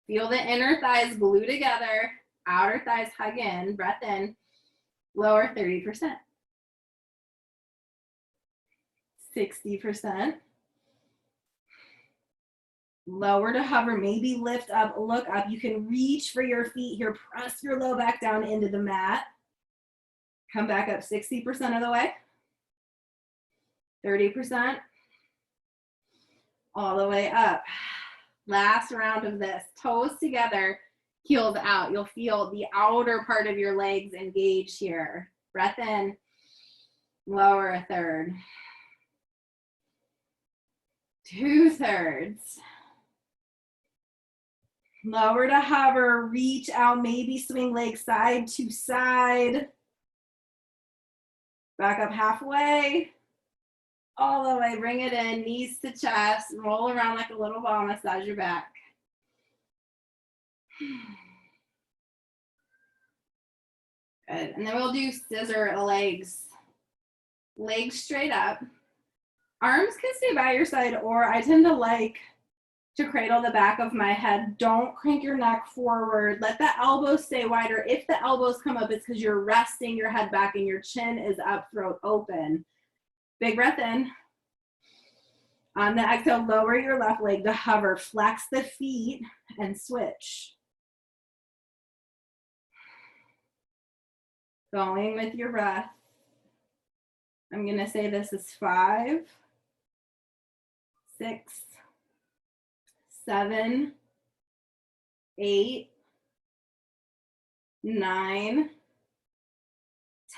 S1: Feel the inner thighs glue together, outer thighs hug in, breath in, lower 30%. 60%. Lower to hover, maybe lift up, look up. You can reach for your feet here. Press your low back down into the mat. Come back up 60% of the way. 30%. All the way up. Last round of this. Toes together, heels out. You'll feel the outer part of your legs engage here. Breath in. Lower 1/3. 2/3. Lower to hover, reach out, maybe swing legs side to side. Back up halfway.
S2: All the way, bring it in, knees to chest, roll around like a little ball, massage your back. Good, and then we'll do scissor legs. Legs straight up. Arms can stay by your side, or I tend to like to cradle the back of my head. Don't crank your neck forward. Let the elbows stay wider. If the elbows come up, it's because you're resting your head back and your chin is up, throat open. Big breath in. On the exhale, lower your left leg to hover. Flex the feet and switch. Going with your breath. I'm going to say this is 5, 6, 7, 8, 9,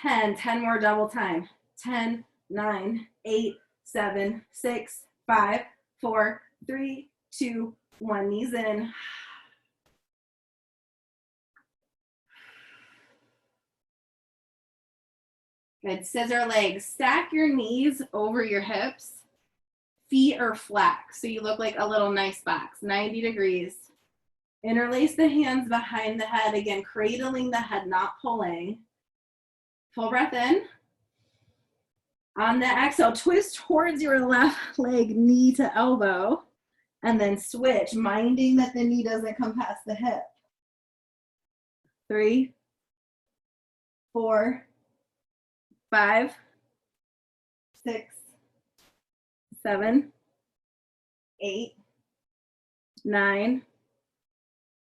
S2: 10. 10 more double time. 10, 9, 8, 7, 6, 5, 4, 3, 2, 1. Knees in. Good. Scissor legs. Stack your knees over your hips. Feet are flat, so you look like a little nice box, 90 degrees. Interlace the hands behind the head. Again, cradling the head, not pulling. Full breath in. On the exhale, twist towards your left leg, knee to elbow, and then switch, minding that the knee doesn't come past the hip. 3, 4, 5, 6, 7, 8, 9,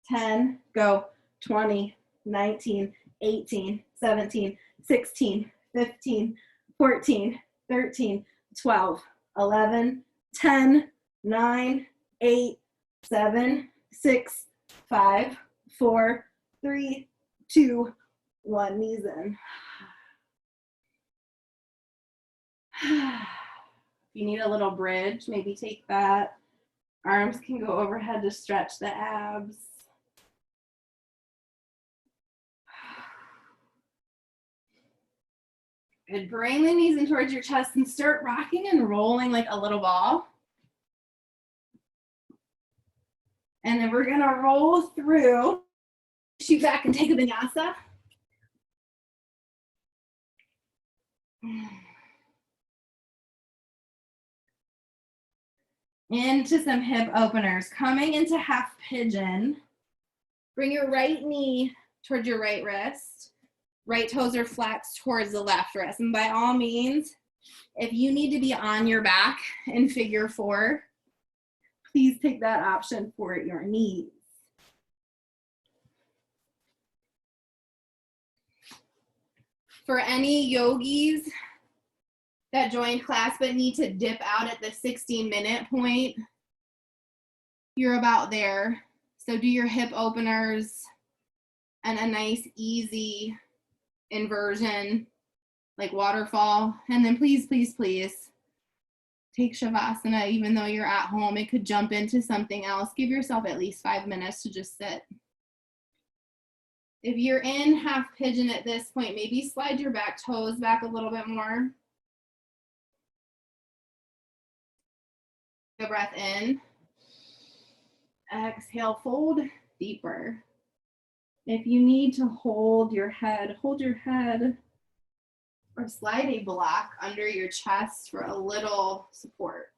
S2: 10, go, 20, 19, 18, 17, 16, 15, 14, 13, 12, 11, 10, 9, 8, 7, 6, 5, 4, 3, 2, 1. Knees in. If you need a little bridge, maybe take that. Arms can go overhead to stretch the abs. Good. Bring the knees in towards your chest and start rocking and rolling like a little ball. And then we're gonna roll through, shoot back and take a vinyasa. Into some hip openers. Coming into half pigeon. Bring your right knee towards your right wrist. Right toes are flexed towards the left wrist. And by all means, if you need to be on your back in figure 4, please take that option for your knees. For any yogis that joined class but need to dip out at the 16-minute point, you're about there. So do your hip openers and a nice easy inversion like waterfall, and then please take shavasana. Even though you're at home, it could jump into something else. Give yourself at least 5 minutes to just sit. If you're in half pigeon at this point, maybe slide your back toes back a little bit more. Take a breath in. Exhale, fold deeper. If you need to hold your head, or slide a block under your chest for a little support.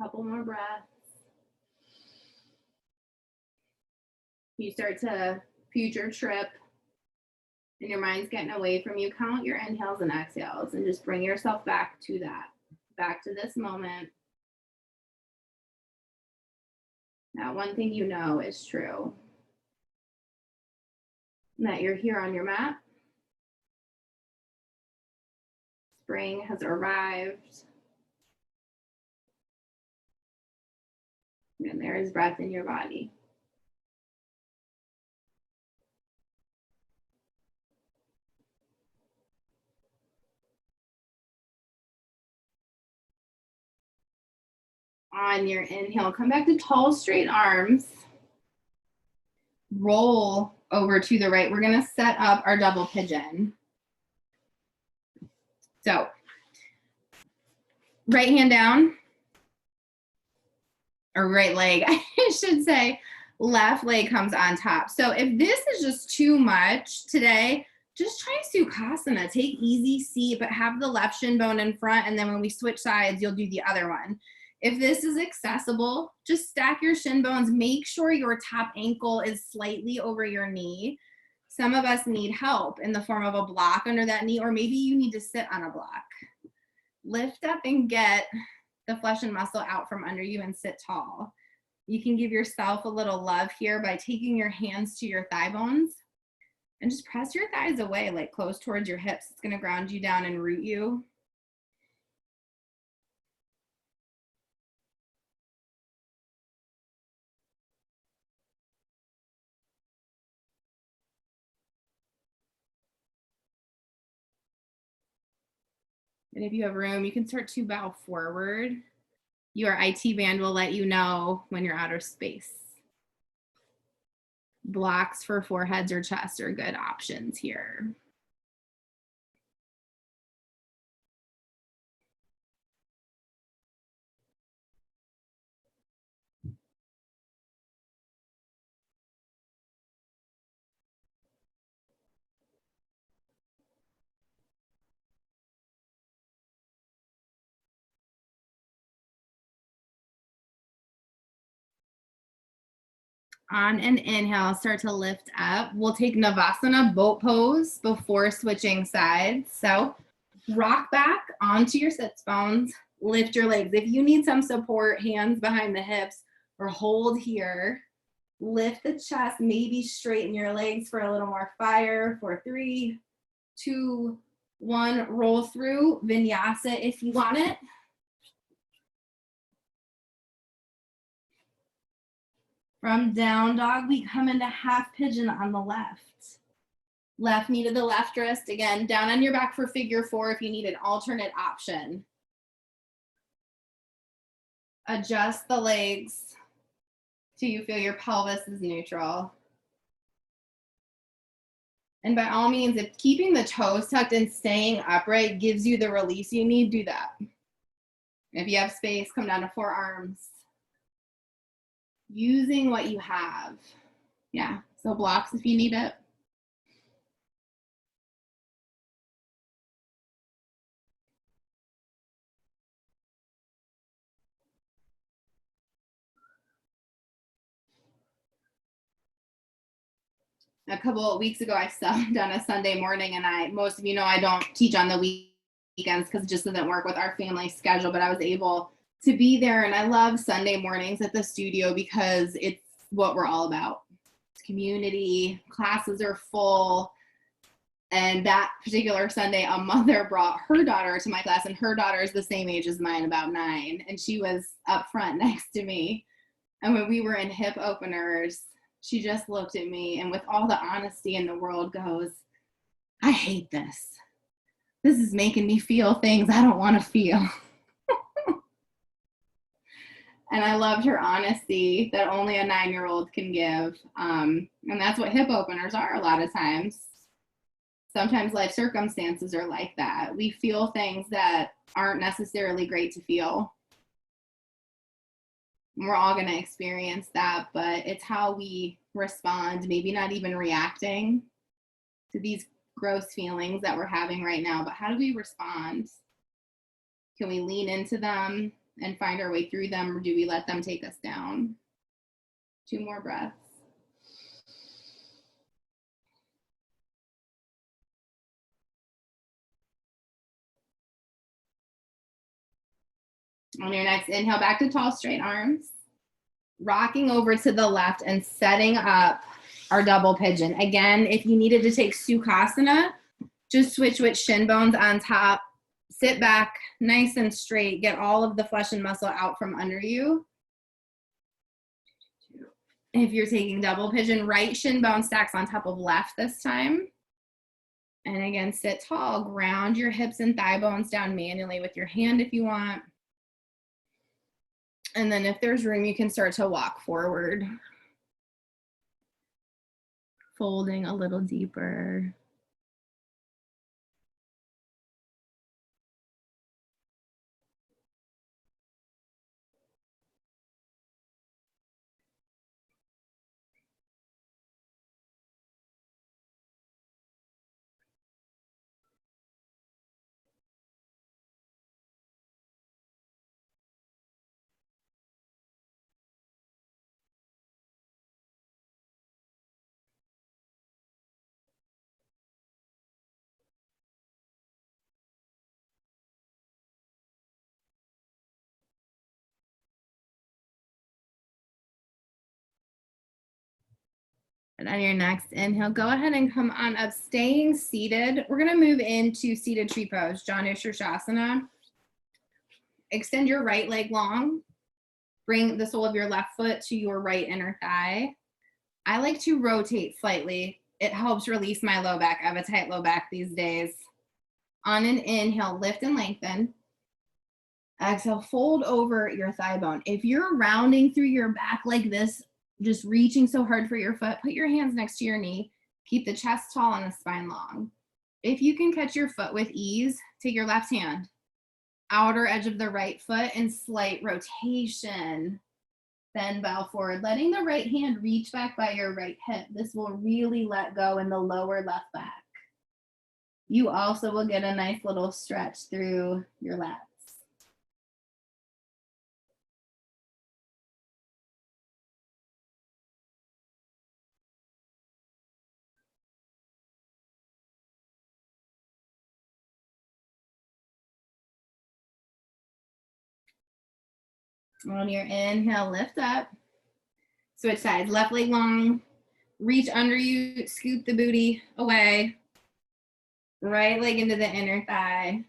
S2: Couple more breaths. You start to future trip and your mind's getting away from you. Count your inhales and exhales and just bring yourself back to that, back to this moment. That one thing you know is true, and that you're here on your mat. Spring has arrived. And there is breath in your body. On your inhale, come back to tall, straight arms. Roll over to the right. We're gonna set up our double pigeon. So, right hand down, or right leg, I should say. Left leg comes on top. So if this is just too much today, just try Sukhasana. Take easy seat, but have the left shin bone in front. And then when we switch sides, you'll do the other one. If this is accessible, just stack your shin bones. Make sure your top ankle is slightly over your knee. Some of us need help in the form of a block under that knee, or maybe you need to sit on a block. Lift up and get the flesh and muscle out from under you and sit tall. You can give yourself a little love here by taking your hands to your thigh bones and just press your thighs away, like close towards your hips. It's going to ground you down and root you. And if you have room, you can start to bow forward. Your IT band will let you know when you're out of space. Blocks for foreheads or chest are good options here. On an inhale, start to lift up. We'll take Navasana, boat pose, before switching sides. So rock back onto your sits bones, lift your legs. If you need some support, hands behind the hips, or hold here. Lift the chest, maybe straighten your legs for a little more fire. For 3, 2, 1, roll through vinyasa if you want it. From down dog, we come into half pigeon on the left. Left knee to the left wrist. Again, down on your back for figure 4 if you need an alternate option. Adjust the legs till you feel your pelvis is neutral. And by all means, if keeping the toes tucked and staying upright gives you the release you need, do that. If you have space, come down to forearms. Using what you have. Yeah, so blocks if you need it. A couple of weeks ago, I subbed on a Sunday morning, and most of you know I don't teach on the weekends because it just doesn't work with our family schedule, but I was able to be there, and I love Sunday mornings at the studio because it's what we're all about. It's community, classes are full, and that particular Sunday, a mother brought her daughter to my class, and her daughter is the same age as mine, about 9, and she was up front next to me, and when we were in hip openers, she just looked at me and with all the honesty in the world goes, I hate this. This is making me feel things I don't want to feel. And I loved her honesty that only a 9-year-old can give. And that's what hip openers are a lot of times. Sometimes life circumstances are like that. We feel things that aren't necessarily great to feel. We're all going to experience that, but it's how we respond, maybe not even reacting to these gross feelings that we're having right now, but how do we respond? Can we lean into them and find our way through them, or do we let them take us down? 2 more breaths. On your next inhale, back to tall, straight arms. Rocking over to the left and setting up our double pigeon. Again, if you needed to take Sukhasana, just switch with shin bones on top. Sit back nice and straight. Get all of the flesh and muscle out from under you.
S1: If you're taking double pigeon, right shin bone stacks on top of left this time. And again, sit tall, ground your hips and thigh bones down manually with your hand if you want. And then if there's room, you can start to walk forward. Folding a little deeper. And on your next inhale, go ahead and come on up, staying seated. We're gonna move into seated tree pose, Janu Shirshasana. Extend your right leg long. Bring the sole of your left foot to your right inner thigh. I like to rotate slightly. It helps release my low back. I have a tight low back these days. On an inhale, lift and lengthen. Exhale, fold over your thigh bone. If you're rounding through your back like this, just reaching so hard for your foot, put your hands next to your knee. Keep the chest tall and the spine long. If you can catch your foot with ease, take your left hand, outer edge of the right foot, and slight rotation. Then bow forward, letting the right hand reach back by your right hip. This will really let go in the lower left back. You also will get a nice little stretch through your lats. On your inhale, lift up. Switch sides, left leg long, reach under you, scoot the booty away. Right leg into the inner thigh.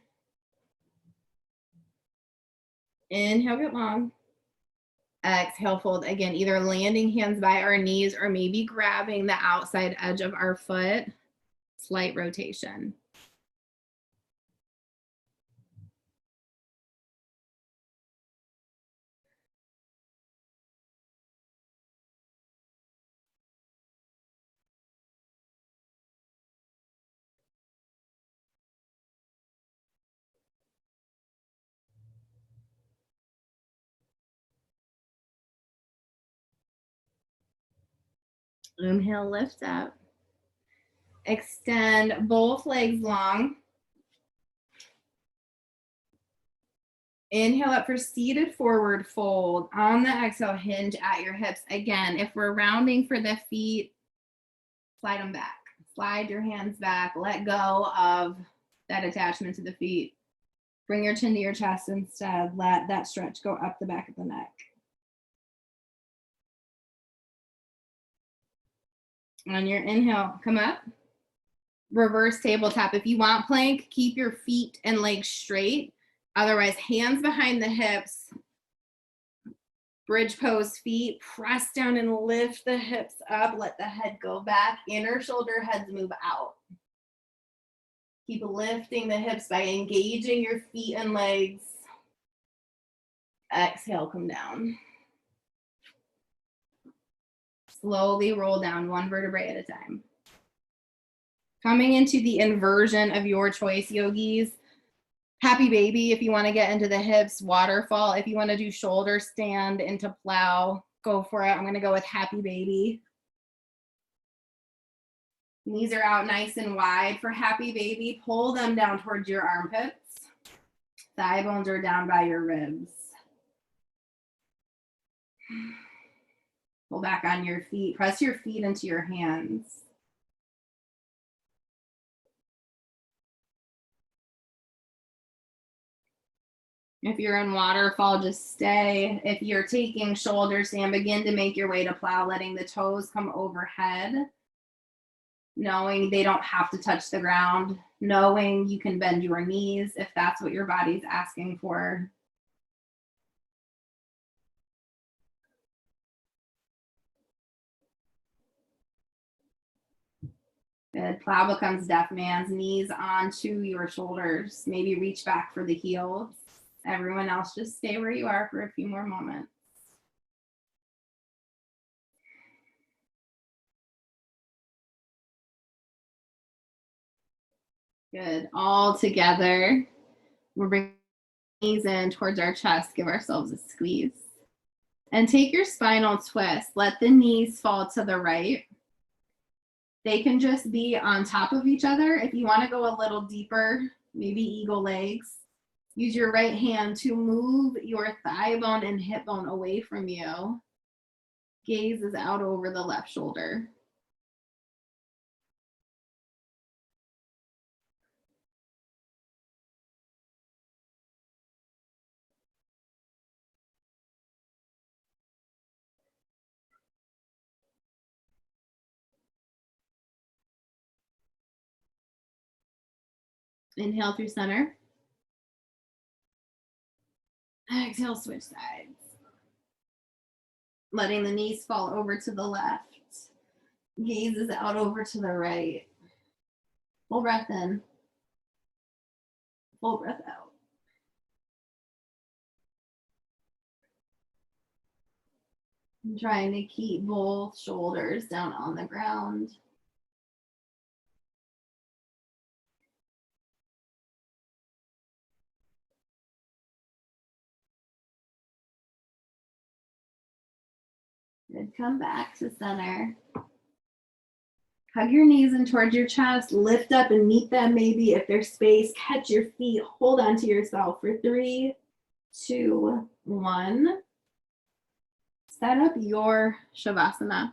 S1: Inhale, get long. Exhale, fold again, either landing hands by our knees or maybe grabbing the outside edge of our foot. Slight rotation. Inhale, lift up. Extend both legs long. Inhale up for seated forward fold. On the exhale, hinge at your hips. Again, if we're rounding for the feet, slide them back. Slide your hands back. Let go of that attachment to the feet. Bring your chin to your chest instead. Let that stretch go up the back of the neck. On your inhale, come up. Reverse tabletop. If you want plank, keep your feet and legs straight. Otherwise, hands behind the hips. Bridge pose feet. Press down and lift the hips up. Let the head go back. Inner shoulder heads move out. Keep lifting the hips by engaging your feet and legs. Exhale, come down. Slowly roll down one vertebrae at a time. Coming into the inversion of your choice, yogis. Happy baby if you want to get into the hips. Waterfall if you want to do shoulder stand into plow. Go for it. I'm going to go with happy baby. Knees are out nice and wide for happy baby. Pull them down towards your armpits. Thigh bones are down by your ribs. Pull back on your feet. Press your feet into your hands. If you're in waterfall, just stay. If you're taking shoulder stand, begin to make your way to plow, letting the toes come overhead. Knowing they don't have to touch the ground. Knowing you can bend your knees if that's what your body's asking for.
S2: Good. Plow becomes deaf man's, knees onto your shoulders. Maybe reach back for the heels. Everyone else just stay where you are for a few more moments. Good. All together. We're bringing knees in towards our chest. Give ourselves a squeeze. And take your spinal twist. Let the knees fall to the right. They can just be on top of each other. If you want to go a little deeper, maybe eagle legs, use your right hand to move your thigh bone and hip bone away from you. Gaze is out over the left shoulder. Inhale through center. Exhale, switch sides. Letting the knees fall over to the left. Gaze is out over to the right. Full breath in. Full breath out. I'm trying to keep both shoulders down on the ground. Good. Come back to center. Hug your knees in towards your chest. Lift up and meet them maybe if there's space. Catch your feet. Hold on to yourself for 3, 2, 1. Set up your Shavasana.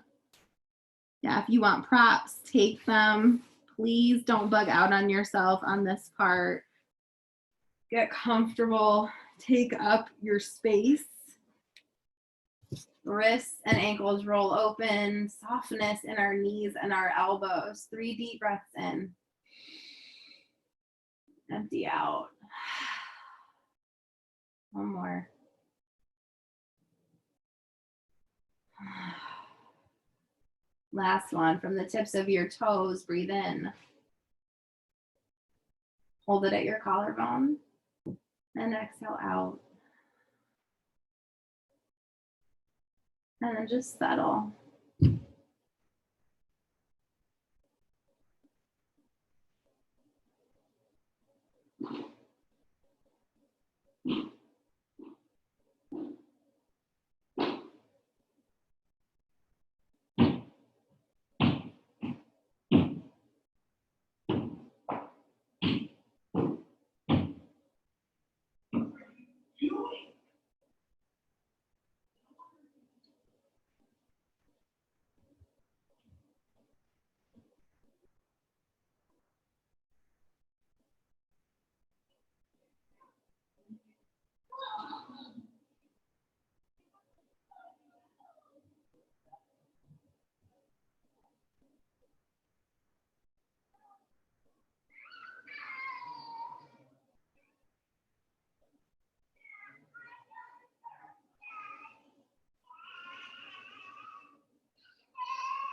S2: Yeah, if you want props, take them. Please don't bug out on yourself on this part. Get comfortable. Take up your space. Wrists and ankles roll open. Softness in our knees and our elbows. 3 deep breaths in. Empty out. One more. Last one. From the tips of your toes, breathe in. Hold it at your collarbone. And exhale out. And then just settle.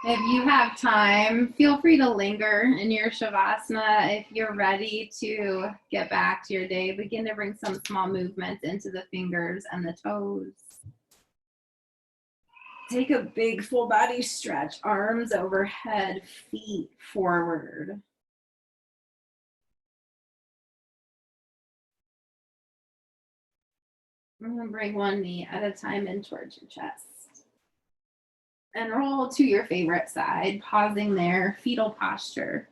S2: If you have time, feel free to linger in your Shavasana. If you're ready to get back to your day, begin to bring some small movements into the fingers and the toes. Take a big full body stretch, arms overhead, feet forward. I'm going to bring one knee at a time in towards your chest. And roll to your favorite side, pausing there, fetal posture.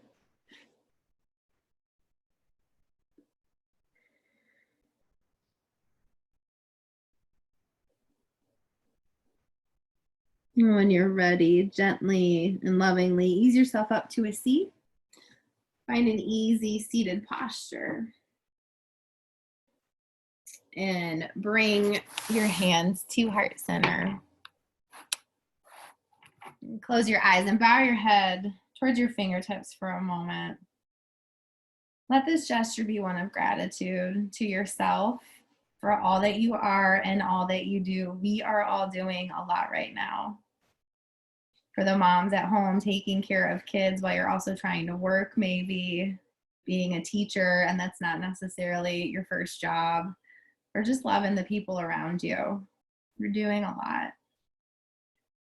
S2: And when you're ready, gently and lovingly ease yourself up to a seat. Find an easy seated posture. And bring your hands to heart center. Close your eyes and bow your head towards your fingertips for a moment. Let this gesture be one of gratitude to yourself for all that you are and all that you do. We are all doing a lot right now.
S1: For the moms at home taking care of kids while you're also trying to work, maybe being a teacher, and that's not necessarily your first job, or just loving the people around you. You're doing a lot.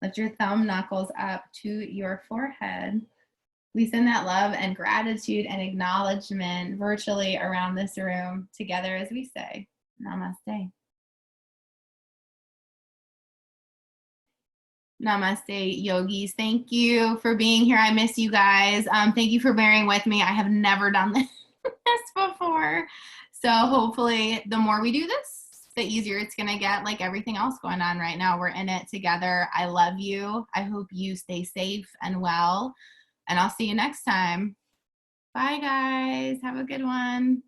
S1: Lift your thumb knuckles up to your forehead. We send that love and gratitude and acknowledgement virtually around this room together as we say, Namaste. Namaste, yogis. Thank you for being here. I miss you guys. Thank you for bearing with me. I have never done this before. So hopefully the more we do this, the easier it's going to get, like everything else going on right now. We're in it together. I love you. I hope you stay safe and well. And I'll see you next time. Bye, guys. Have a good one.